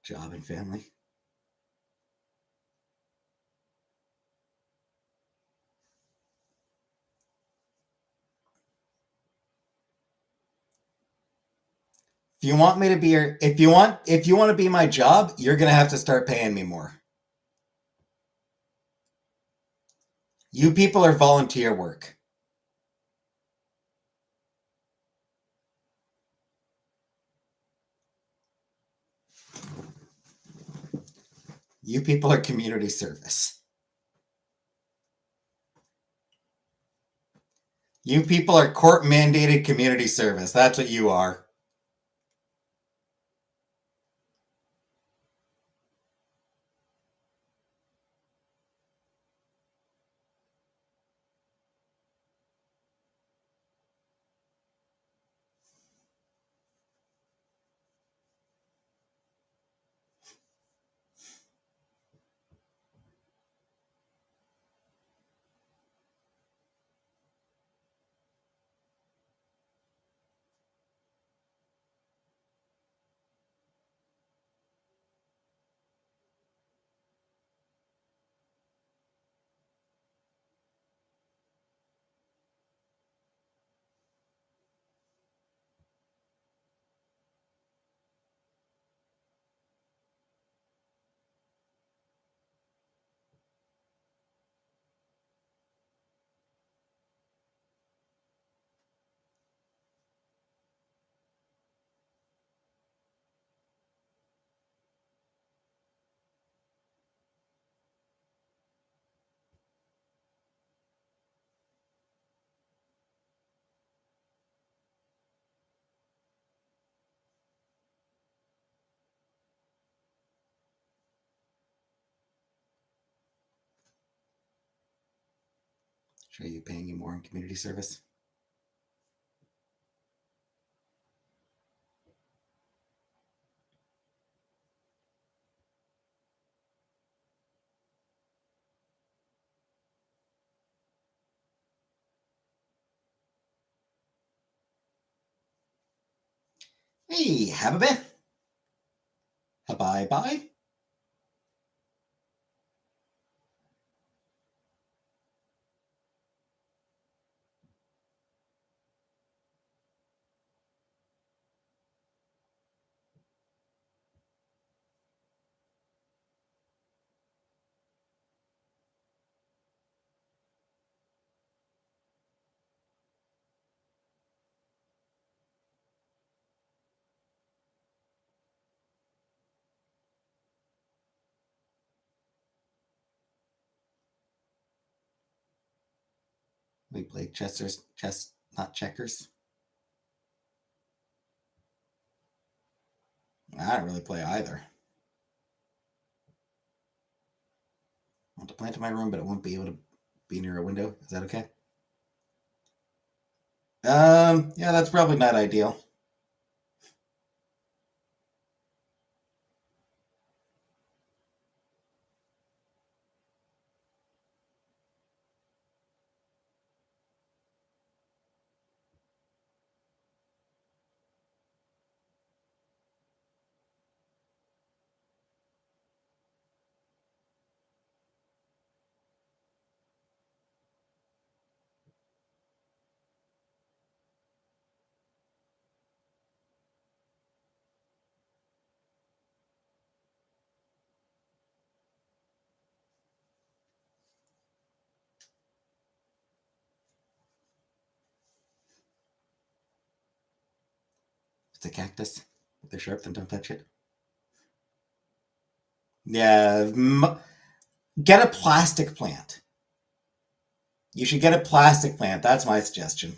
Job and family. If you want me to be your, if you want to be my job, you're gonna have to start paying me more. You people are volunteer work. You people are community service. You people are court mandated community service. That's what you are. Show you paying you more in community service. Hey, have a bit. Bye bye. We play chess, not checkers. I don't really play either. I want to plant in my room, but it won't be able to be near a window. Is that okay? Yeah, that's probably not ideal. It's a cactus. If they're sharp, then don't touch it. Yeah, get a plastic plant. You should get a plastic plant. That's my suggestion.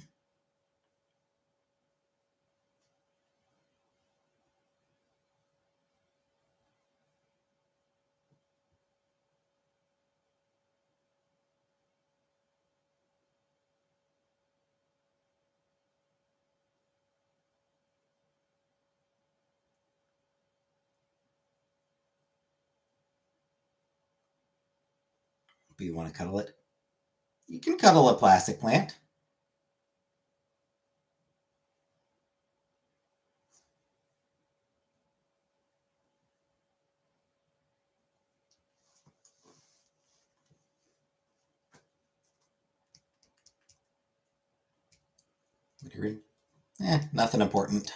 Do you want to cuddle it? You can cuddle a plastic plant. What are you reading? Nothing important.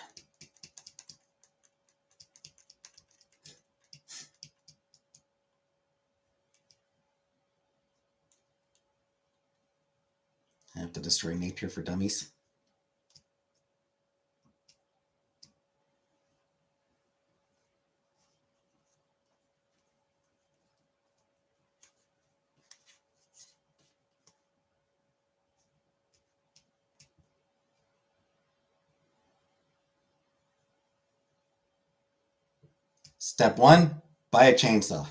I have to destroy nature for dummies. Step 1, buy a chainsaw.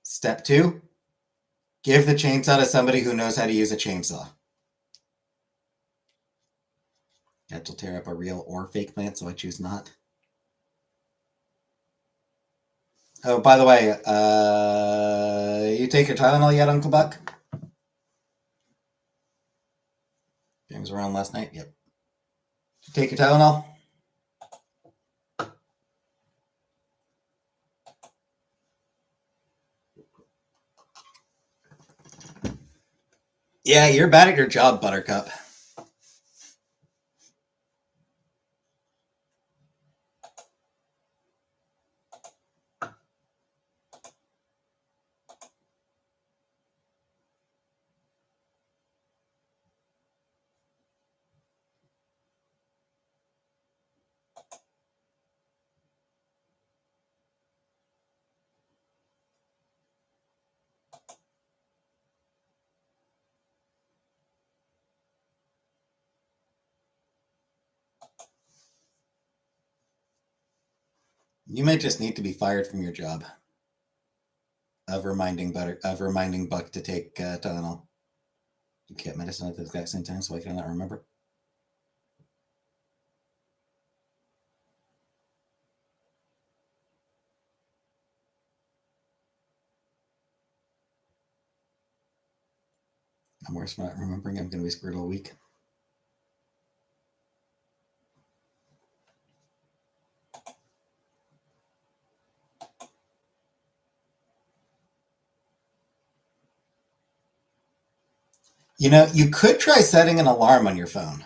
Step 2, give the chainsaw to somebody who knows how to use a chainsaw. That will tear up a real or fake plant, so I choose not. Oh, by the way, you take your Tylenol yet, Uncle Buck? James was around last night? Yep. You take your Tylenol? Yeah, you're bad at your job, Buttercup. You might just need to be fired from your job of reminding Buck to take Tylenol. You get medicine at the exact same time, so I cannot remember. I'm worse not remembering. I'm going to be screwed all week. You know, you could try setting an alarm on your phone.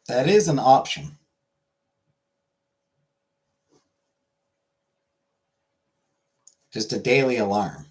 That is an option. Just a daily alarm.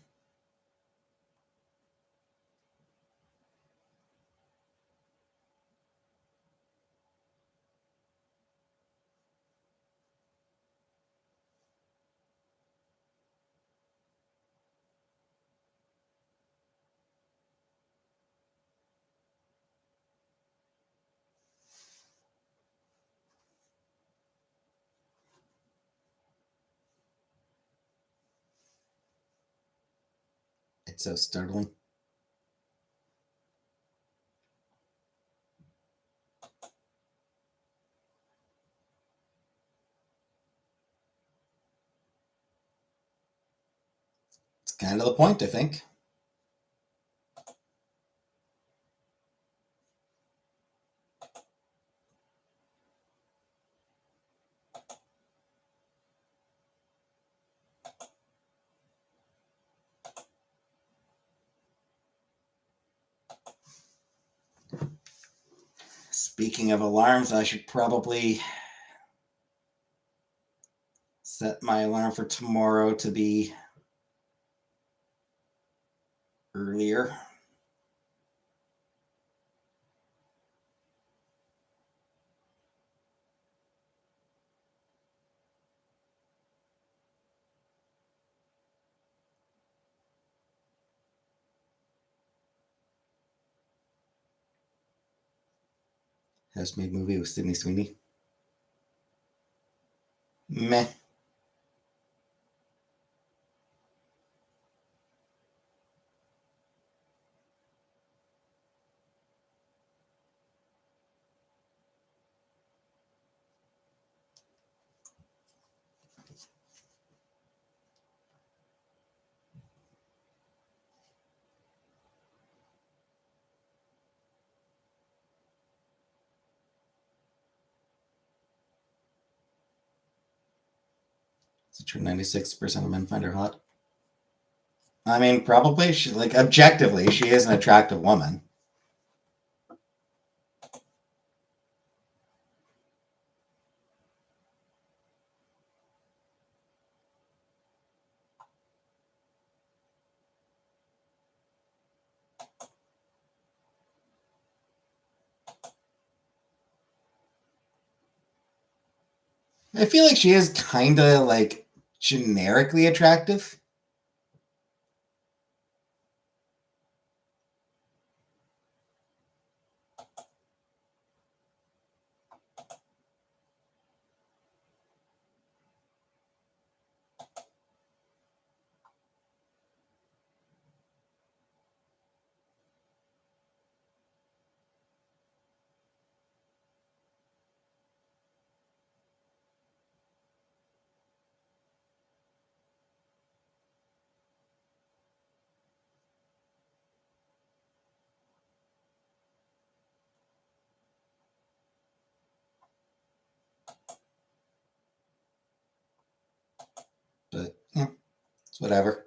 It's so startling. It's kind of the point, I think. Speaking of alarms, I should probably set my alarm for tomorrow to be earlier. Housemaid movie with Sydney Sweeney. Meh. Is it true 96% of men find her hot? I mean, probably. She, like, objectively, she is an attractive woman. I feel like she is kind of like generically attractive. But yeah, it's whatever.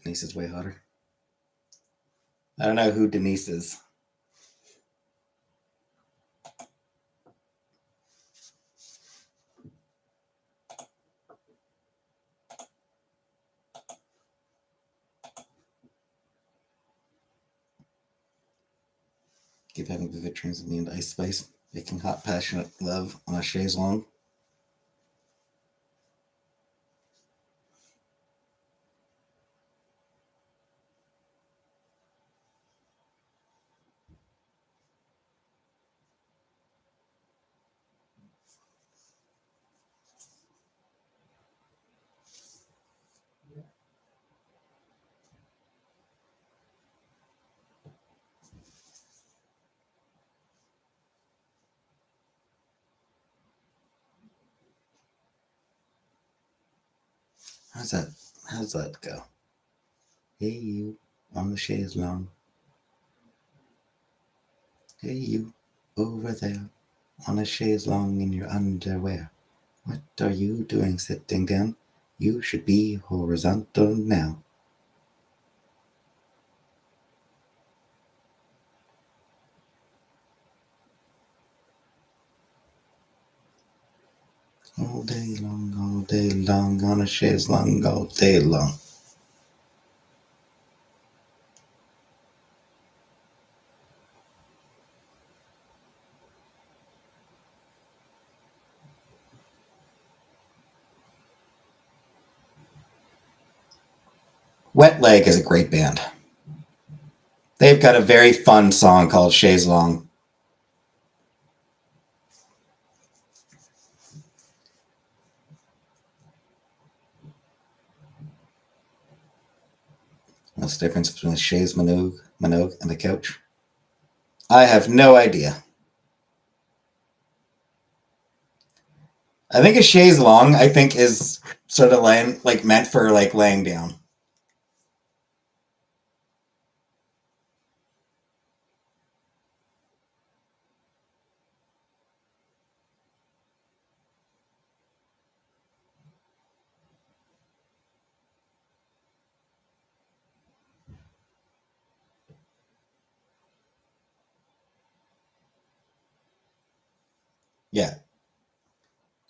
Denise is way hotter. I don't know who Denise is. Keep having vivid dreams of me and Ice Spice making hot, passionate love on a chaise longue. How's that? How's that go? Hey, you on the chaise longue. Hey, you over there on a chaise longue in your underwear. What are you doing sitting down? You should be horizontal now. All day long, on a chaise longue all day long. Wet Leg is a great band. They've got a very fun song called Chaise Longue. What's the difference between a chaise manogue, and a couch? I have no idea. I think a chaise longue, I think, is sort of like meant for like laying down. Yeah.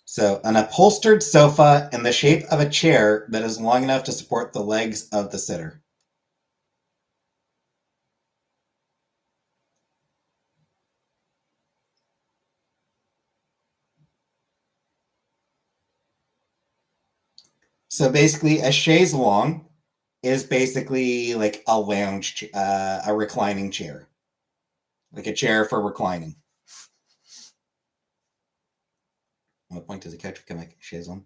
So, an upholstered sofa in the shape of a chair that is long enough to support the legs of the sitter. So basically, a chaise longue is basically like a lounge, a reclining chair, like a chair for reclining. What point does a couch become a chaise longue?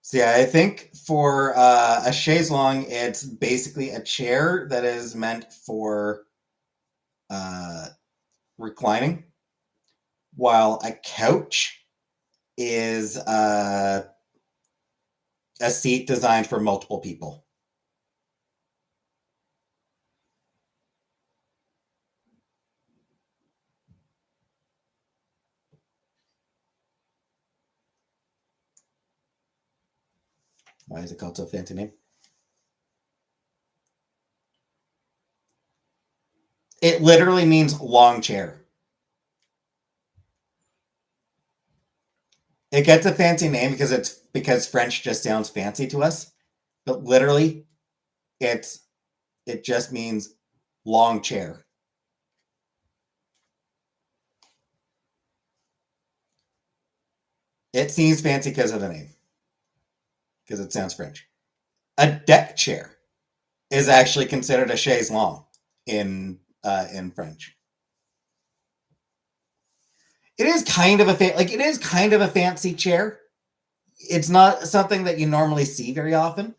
So yeah, I think for a chaise longue, it's basically a chair that is meant for uh, reclining, while a couch is a seat designed for multiple people. Why is it called so fancy name? It literally means long chair. It gets a fancy name because French just sounds fancy to us, but literally, it's it just means long chair. It seems fancy because of the name, because it sounds French. A deck chair is actually considered a chaise longue in French. It is kind of it is kind of a fancy chair. It's not something that you normally see very often,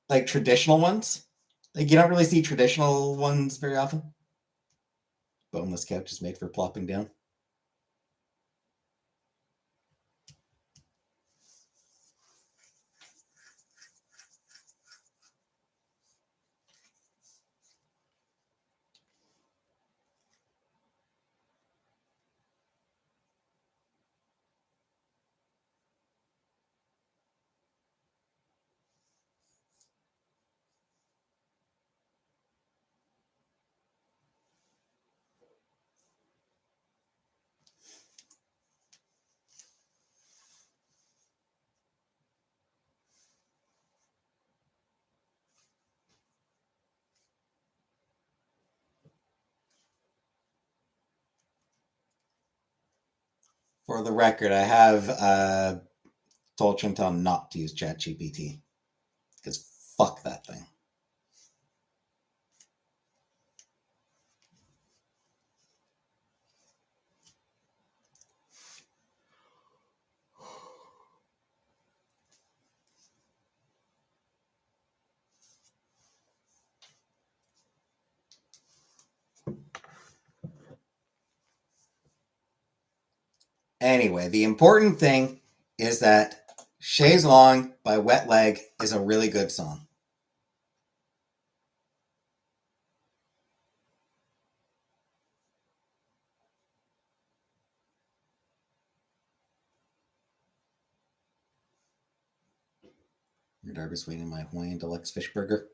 like traditional ones. Like you don't really see traditional ones very often. Boneless couch is made for plopping down. For the record, I have told Chantal not to use ChatGPT because fuck that thing. Anyway, the important thing is that Chaise Long by Wet Leg is a really good song. Your Darby's waiting my Hawaiian Deluxe Fish Burger.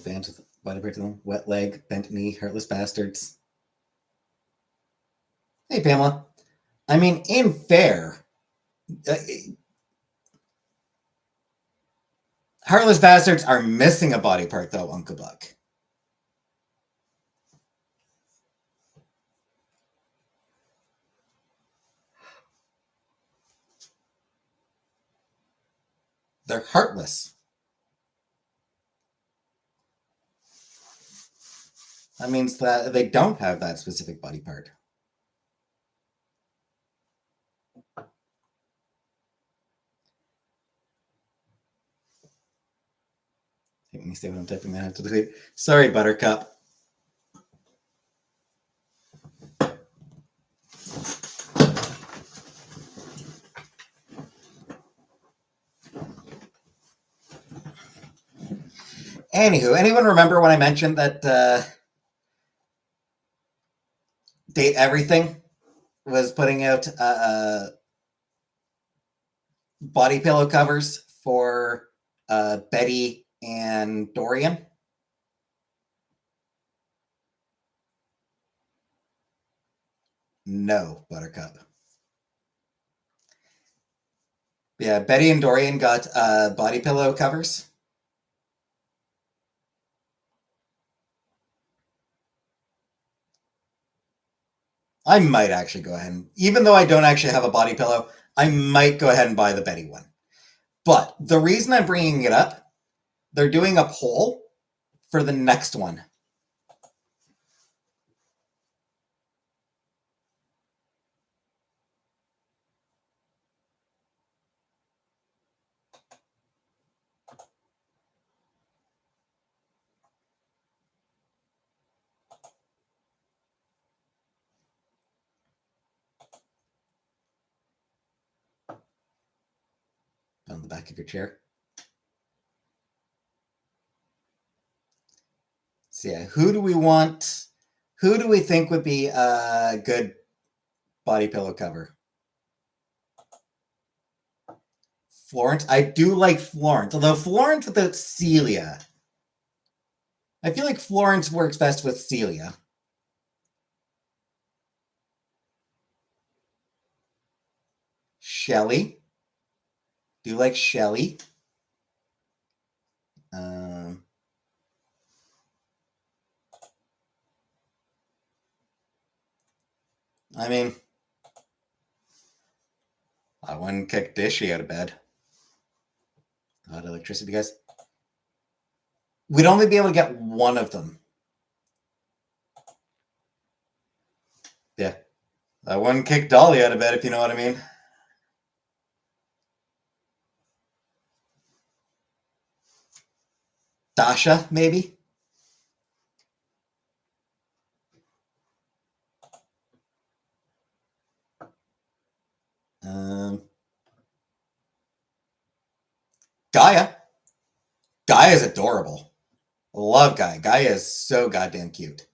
Bands with body parts of them. Wet Leg, Bent Knee, Heartless Bastards. Hey, Pamela. I mean, in fair, Heartless Bastards are missing a body part, though, Uncle Buck. They're heartless. That means that they don't have that specific body part. Let me see what I'm typing. I have to delete. Sorry, Buttercup. Anywho, anyone remember when I mentioned that Date Everything was putting out body pillow covers for Betty and Dorian? No, Buttercup. Yeah, Betty and Dorian got body pillow covers. I might actually go ahead and, even though I don't actually have a body pillow, I might go ahead and buy the Betty one. But the reason I'm bringing it up, they're doing a poll for the next one. On the back of your chair. So yeah, who do we want? Who do we think would be a good body pillow cover? Florence. I do like Florence, although Florence without Celia. I feel like Florence works best with Celia. Shelly. Do like Shelly. I mean, I wouldn't kick Dishy out of bed. Hot electricity, guys. We'd only be able to get one of them. Yeah. I wouldn't kick Dolly out of bed, if you know what I mean. Dasha, maybe? Gaia. Gaia is adorable. Love Gaia. Gaia is so goddamn cute.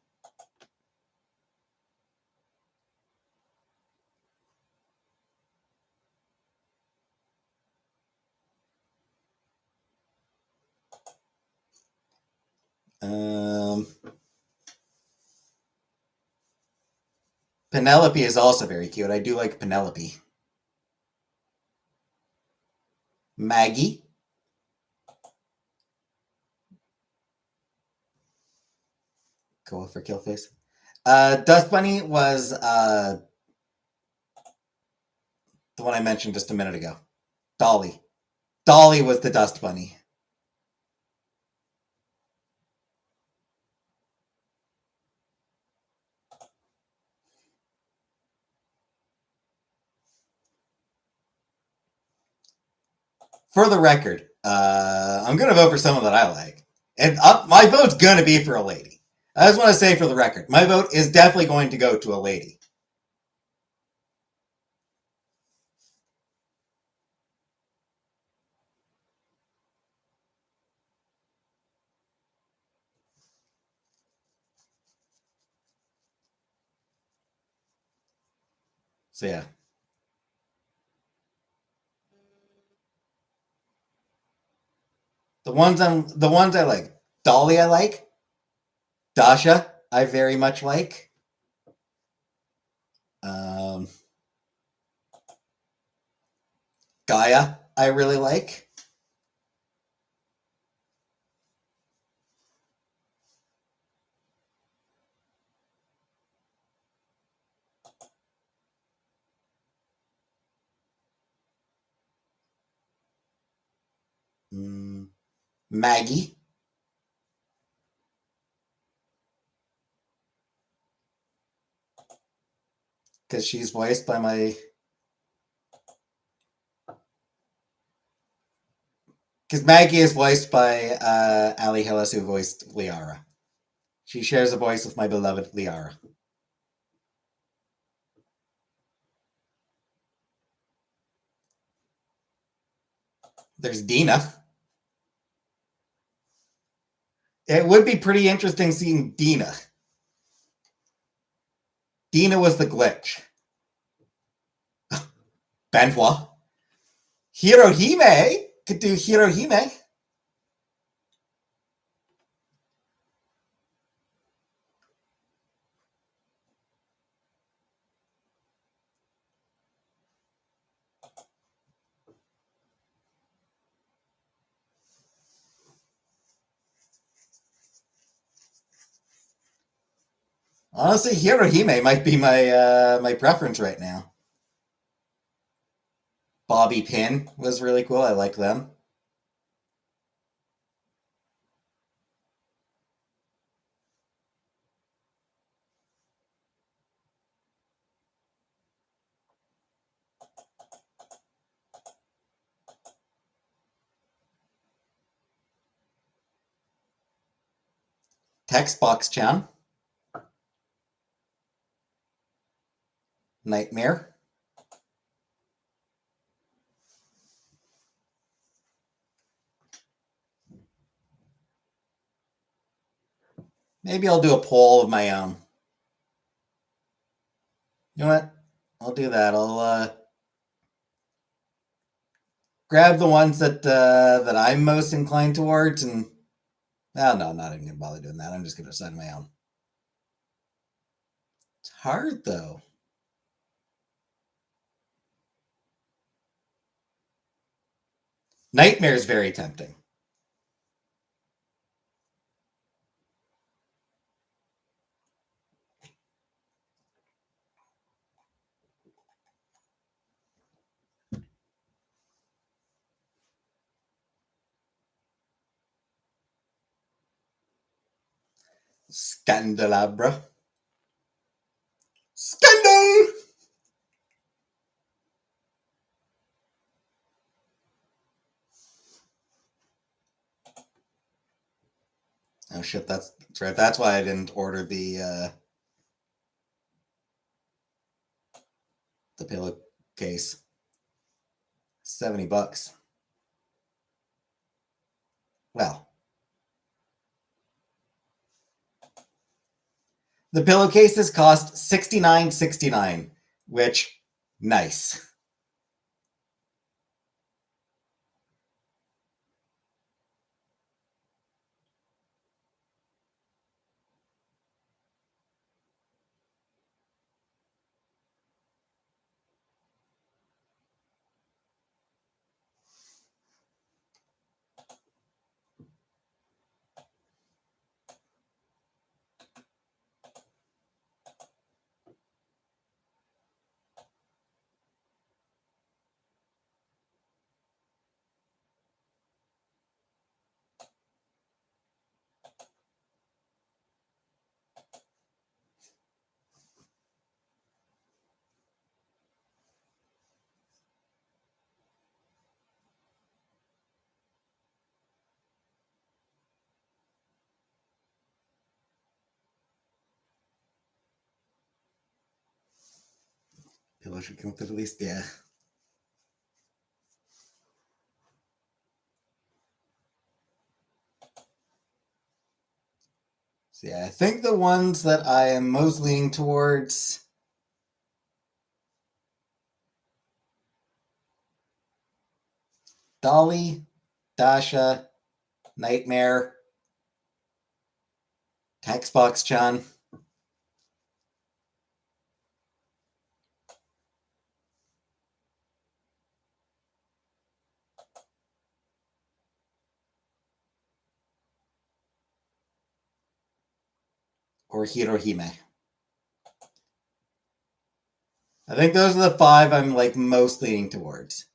Penelope is also very cute. I do like Penelope. Maggie. Go for Killface. Dust Bunny was the one I mentioned just a minute ago. Dolly. Dolly was the Dust Bunny. For the record, I'm going to vote for someone that I like. And my vote's going to be for a lady. I just want to say for the record, my vote is definitely going to go to a lady. So yeah. The ones I like. Dolly I like. Dasha I very much like. Gaia I really like. Maggie. Because she's voiced by my... Because Maggie is voiced by Ali Hillis, who voiced Liara. She shares a voice with my beloved Liara. There's Dina. It would be pretty interesting seeing Dina. Dina was the glitch. Benoit. Hirohime could do Hirohime. Honestly, Hirohime might be my preference right now. Bobby Pin was really cool. I like them. Textbox Chan. Nightmare. Maybe I'll do a poll of my own. You know what? I'll do that. I'll grab the ones that I'm most inclined towards, and no, I'm not even gonna bother doing that. I'm just gonna decide my own. It's hard though. Nightmare is very tempting. Scandelabra. Scandal! Oh shit, that's right. That's why I didn't order the pillowcase. $70. Well, the pillowcases cost $69.69, which nice. Pillow should come with at least, yeah. So yeah, I think the ones that I am most leaning towards Dolly, Dasha, Nightmare, Textbox Chan, or Hirohime. I think those are the five I'm like most leaning towards.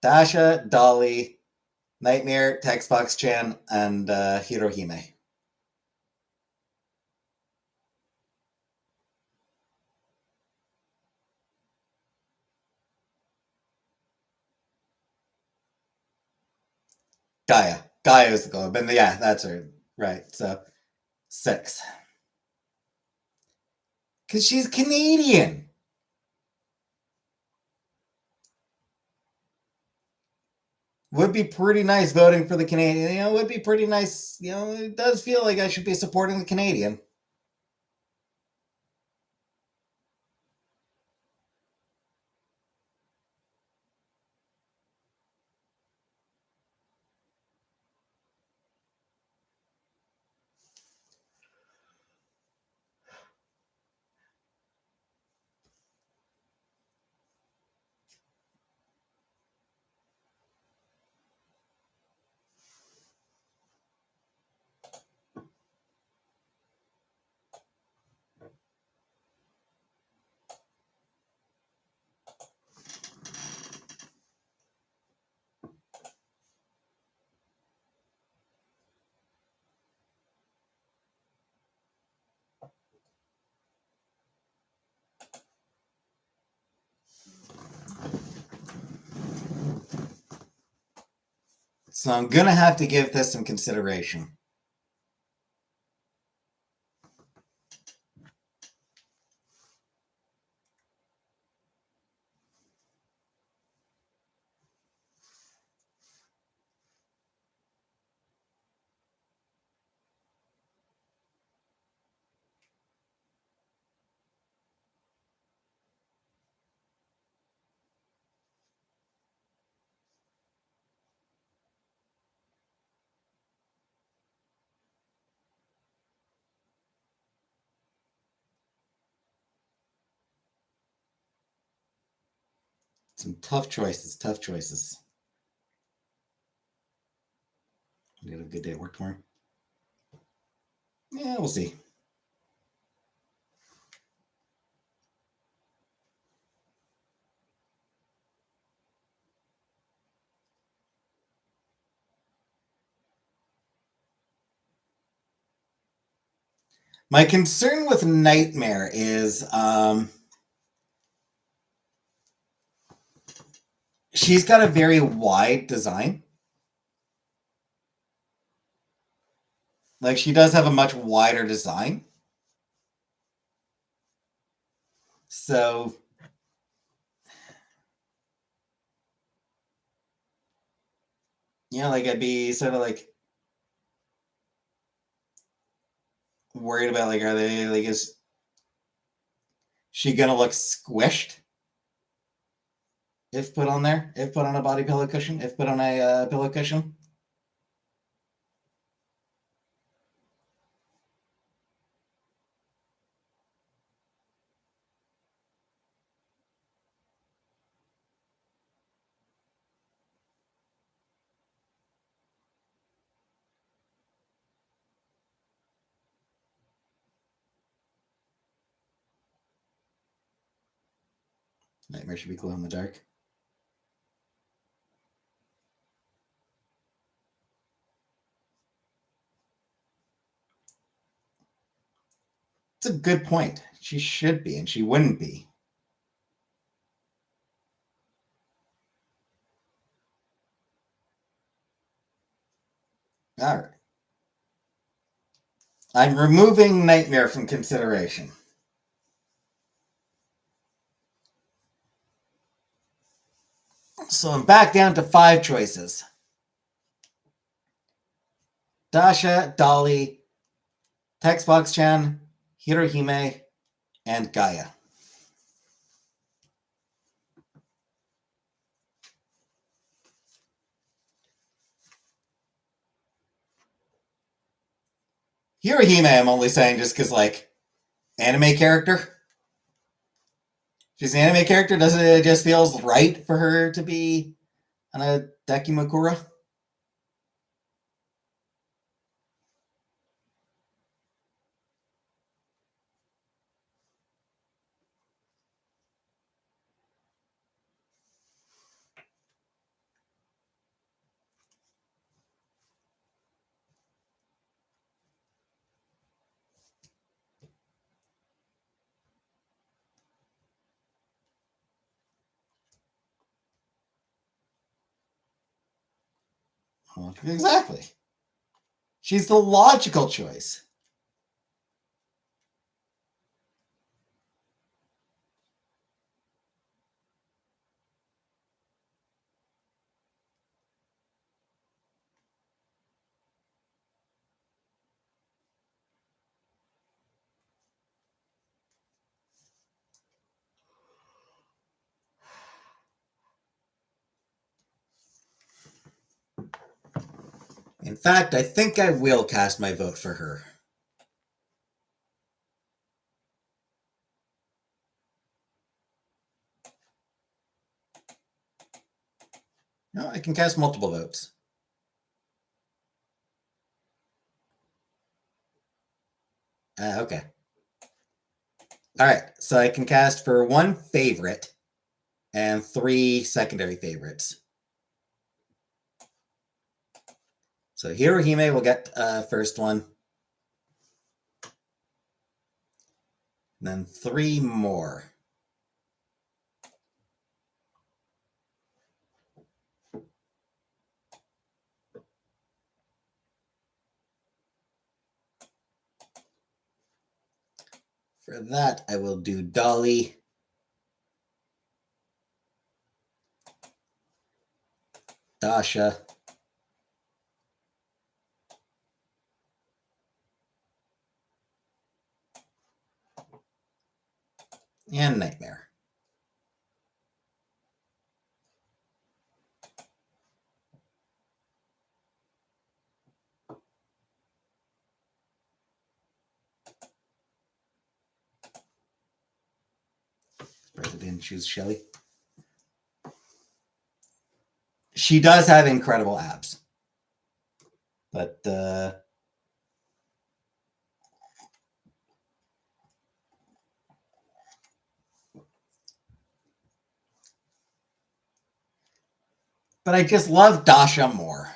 Dasha, Dolly, Nightmare, Textbox Chan, and Hirohime. Gaia. Gaia is the goal. But yeah, that's her. Right. So 6. Because she's Canadian. Would be pretty nice voting for the Canadian. You know, would be pretty nice. You know, it does feel like I should be supporting the Canadian. So I'm gonna have to give this some consideration. Some tough choices. Tough choices. You have a good day at work tomorrow. Yeah, we'll see. My concern with Nightmare is she's got a very wide design. Like, she does have a much wider design. So, yeah, like, I'd be sort of like worried about, like, are they, like, is she gonna look squished if put on there? If put on a body pillow cushion? If put on a pillow cushion? Nightmare should be glow in the dark. It's a good point. She should be, and she wouldn't be. All right. I'm removing Nightmare from consideration. So I'm back down to 5 choices. Dasha, Dolly, Textbox-chan, Hirohime, and Gaia. Hirohime, I'm only saying just because, like, anime character. She's an anime character. Doesn't it just feels right for her to be on a Dakimakura? Well, exactly. She's the logical choice. In fact, I think I will cast my vote for her. No, I can cast multiple votes. Okay. All right, so I can cast for 1 favorite and 3 secondary favorites. So Hirohime will get first one. And then 3 more. For that, I will do Dolly, Dasha, and Nightmare. Surprised I didn't choose Shelly. She does have incredible abs. But I just love Dasha more.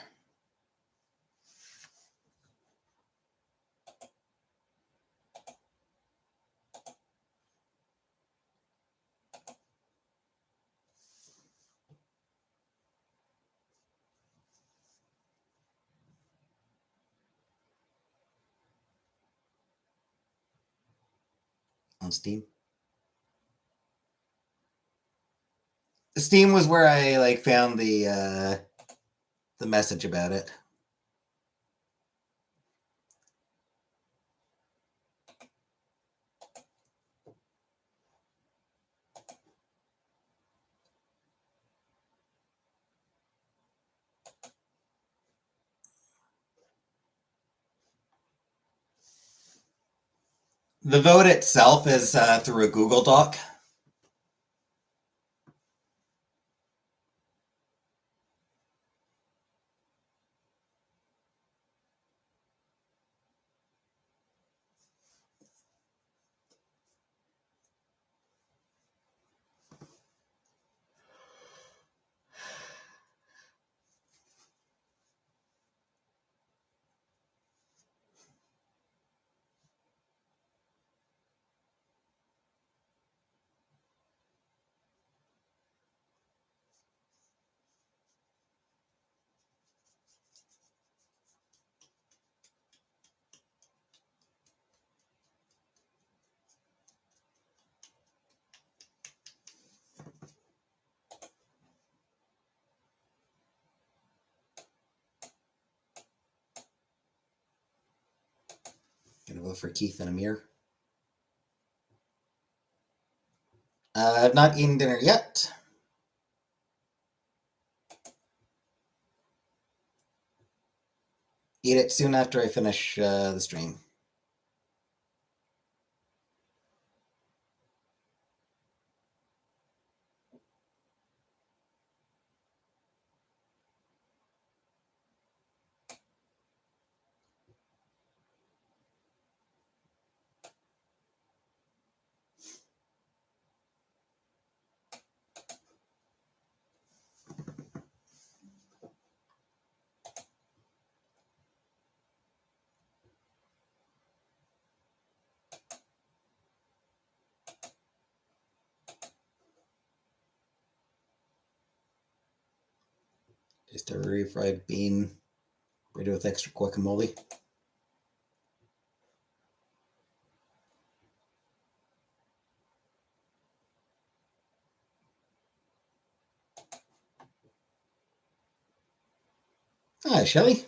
On Steam. Steam was where I like found the message about it. The vote itself is through a Google Doc. Gonna vote for Keith and Amir. I've not eaten dinner yet. Eat it soon after I finish the stream. Just a refried bean, burrito with extra guacamole. Hi, Shelly.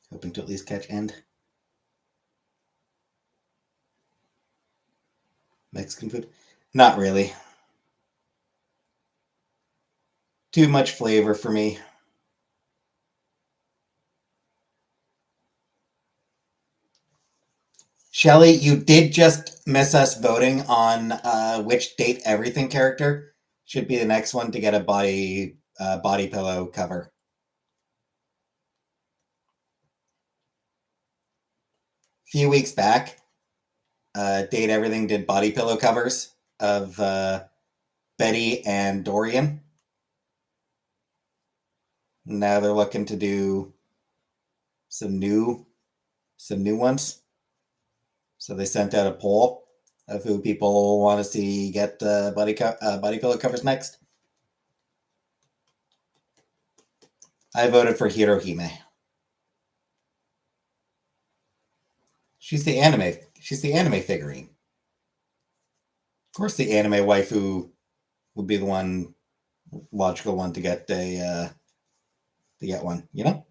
Hoping to at least catch End. Mexican food? Not really. Too much flavor for me. Shelly, you did just miss us voting on which Date Everything character should be the next one to get a body pillow cover. A few weeks back, Date Everything did body pillow covers of Betty and Dorian. Now they're looking to do some new ones. So they sent out a poll of who people want to see get body pillow covers next. I voted for Hirohime. She's the anime. She's the anime figurine. Of course, the anime waifu would be the one logical one to get one. You know.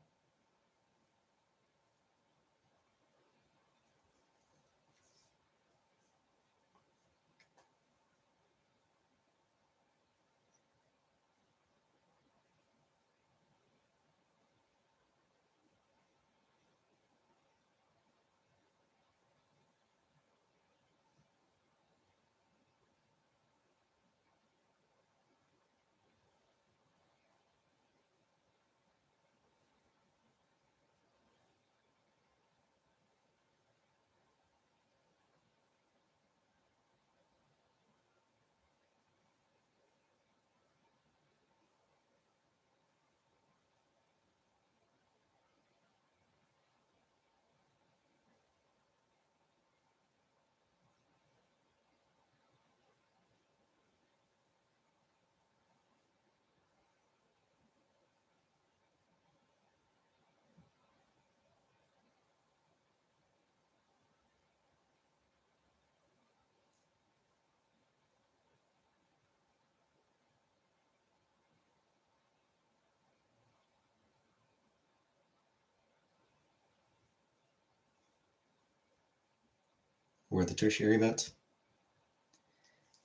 Were the tertiary votes?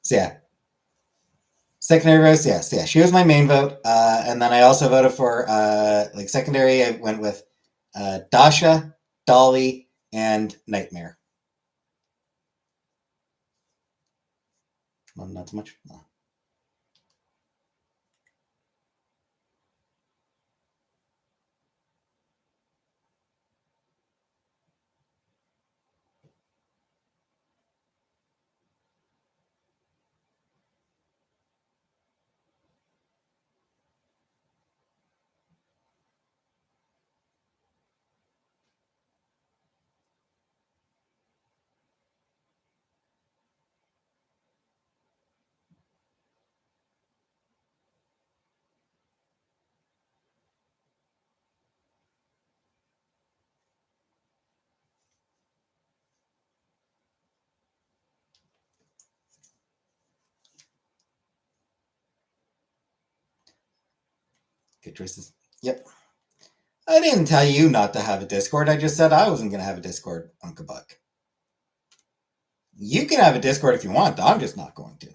So yeah, secondary votes. Yes, yeah. She was my main vote, and then I also voted for like secondary. I went with Dasha, Dolly, and Nightmare. Well, not so much. No. Good choices. Yep. I didn't tell you not to have a Discord. I just said I wasn't going to have a Discord, Uncle Buck. You can have a Discord if you want. I'm just not going to.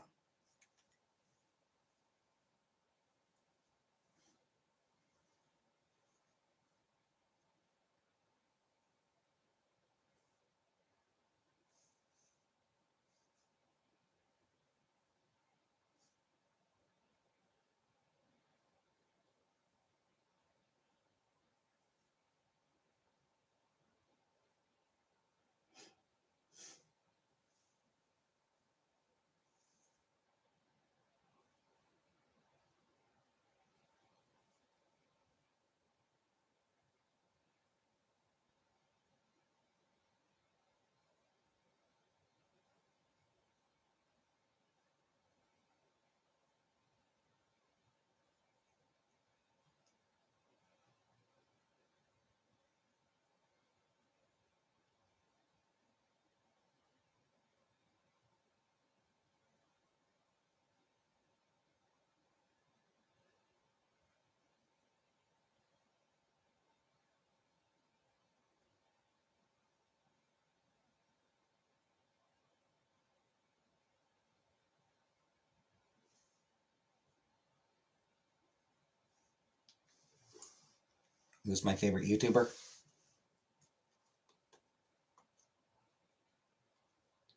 Who's my favorite YouTuber?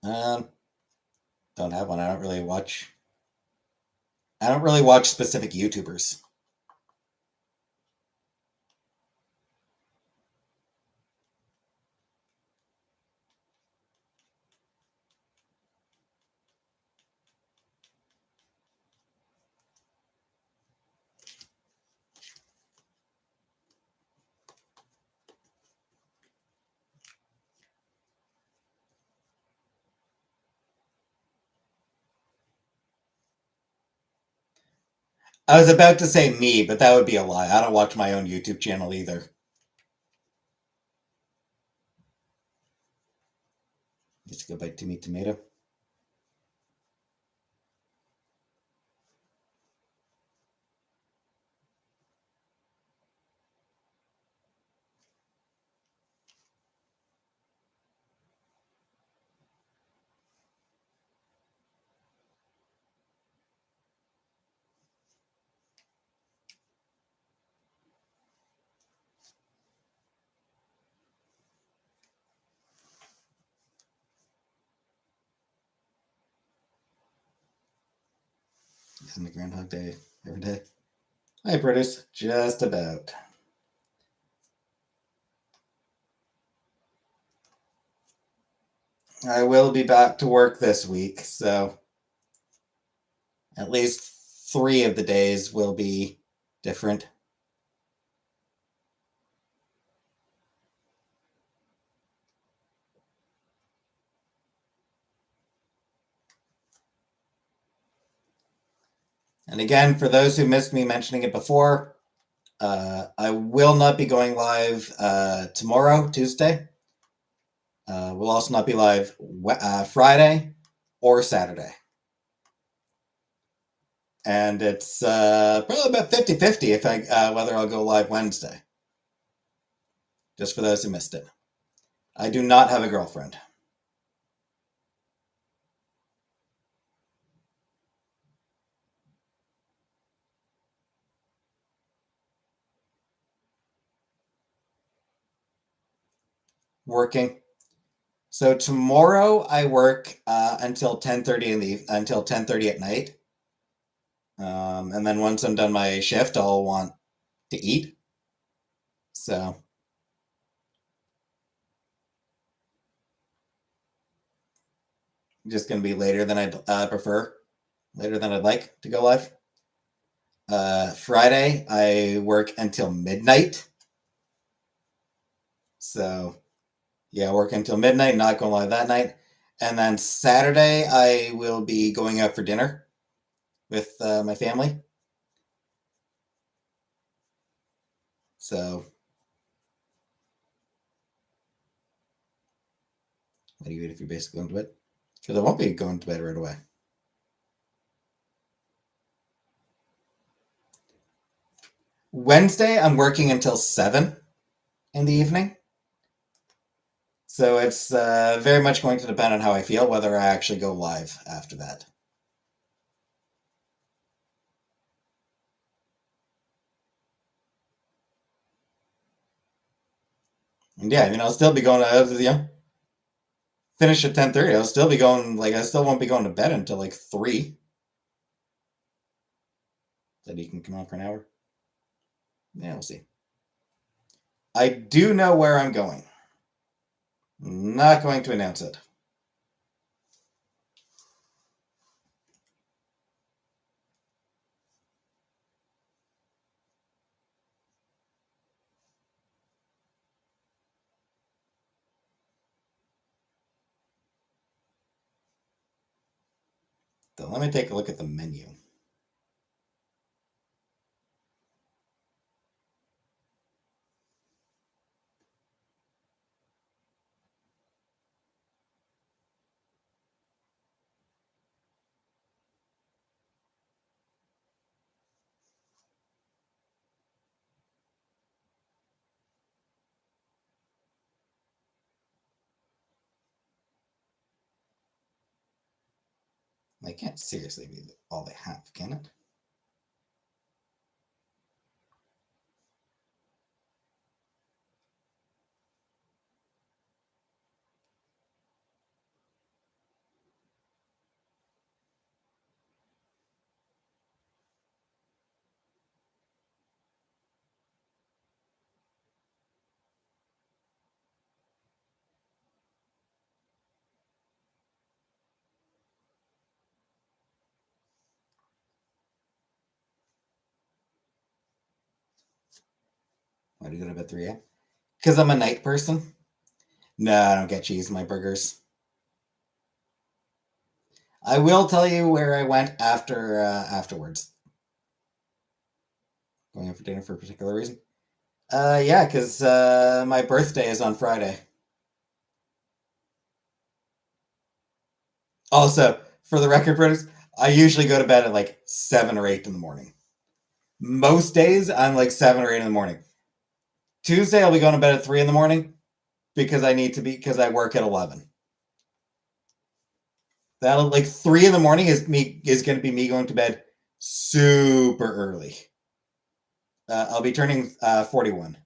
Um, don't have one. I don't really watch. I don't really watch specific YouTubers. I was about to say me, but that would be a lie. I don't watch my own YouTube channel either. Let's go by Timmy Tomato. Isn't it Groundhog Day every day? I produce just about. I will be back to work this week, so at least 3 of the days will be different. And again, for those who missed me mentioning it before, I will not be going live tomorrow, Tuesday. We'll also not be live Friday or Saturday. And it's probably about 50-50 if whether I'll go live Wednesday. Just for those who missed it. I do not have a girlfriend. Working. So tomorrow I work until 10:30 until 10:30 at night. And then once I'm done my shift, I'll want to eat. So just going to be later than I'd prefer, later than I'd like to go live. Friday, I work until midnight. So, yeah, work until midnight, not going live that night. And then Saturday, I will be going out for dinner with my family. So, what do you eat if you're basically going to bed? Because I won't be going to bed right away. Wednesday, I'm working until 7 in the evening. So it's very much going to depend on how I feel, whether I actually go live after that. And yeah, I mean, I'll still be going to, finish at 10:30. I'll still be going, like, I still won't be going to bed until like 3. Then you can come on for an hour. Yeah, we'll see. I do know where I'm going. Not going to announce it. So let me take a look at the menu. They can't seriously be all they have, can it? Why do you go to bed 3 a.m.? Because I'm a night person. No, I don't get cheese in my burgers. I will tell you where I went afterwards. going out for dinner for a particular reason. Yeah, because my birthday is on Friday. Also, for the record, Bruce, I usually go to bed at like 7 or 8 in the morning. Most days, I'm like 7 or 8 in the morning. Tuesday, I'll be going to bed at 3 in the morning because because I work at 11. That'll like 3 in the morning is going to be me going to bed super early. I'll be turning 41.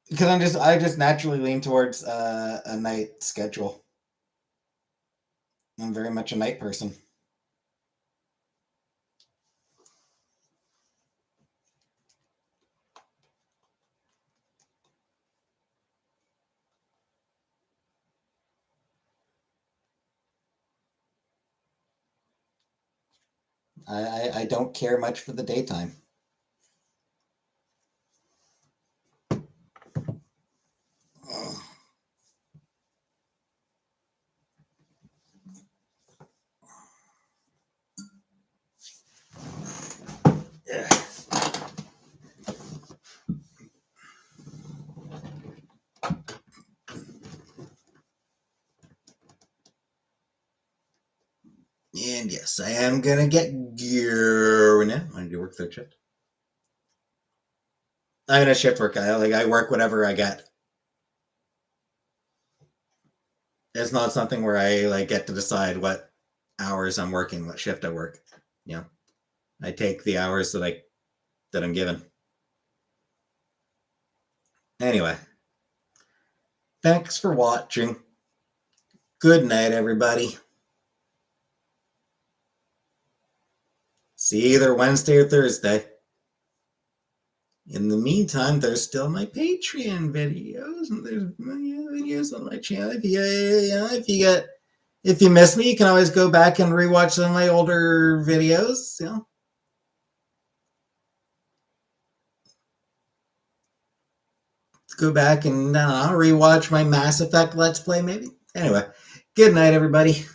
Because I just naturally lean towards a night schedule. I'm very much a night person. I don't care much for the daytime. Yeah. And yes, I am gonna get gear now. I need to work third shift. I'm in a shift work. I work whatever I get. It's not something where I like get to decide what hours I'm working, what shift I work. You know, I take the hours that I'm given. Anyway, thanks for watching. Good night, everybody. See you either Wednesday or Thursday. In the meantime, there's still my Patreon videos, and there's videos on my channel. If you miss me, you can always go back and rewatch some of my older videos. You know. Go back and rewatch my Mass Effect Let's Play, maybe. Anyway, good night, everybody.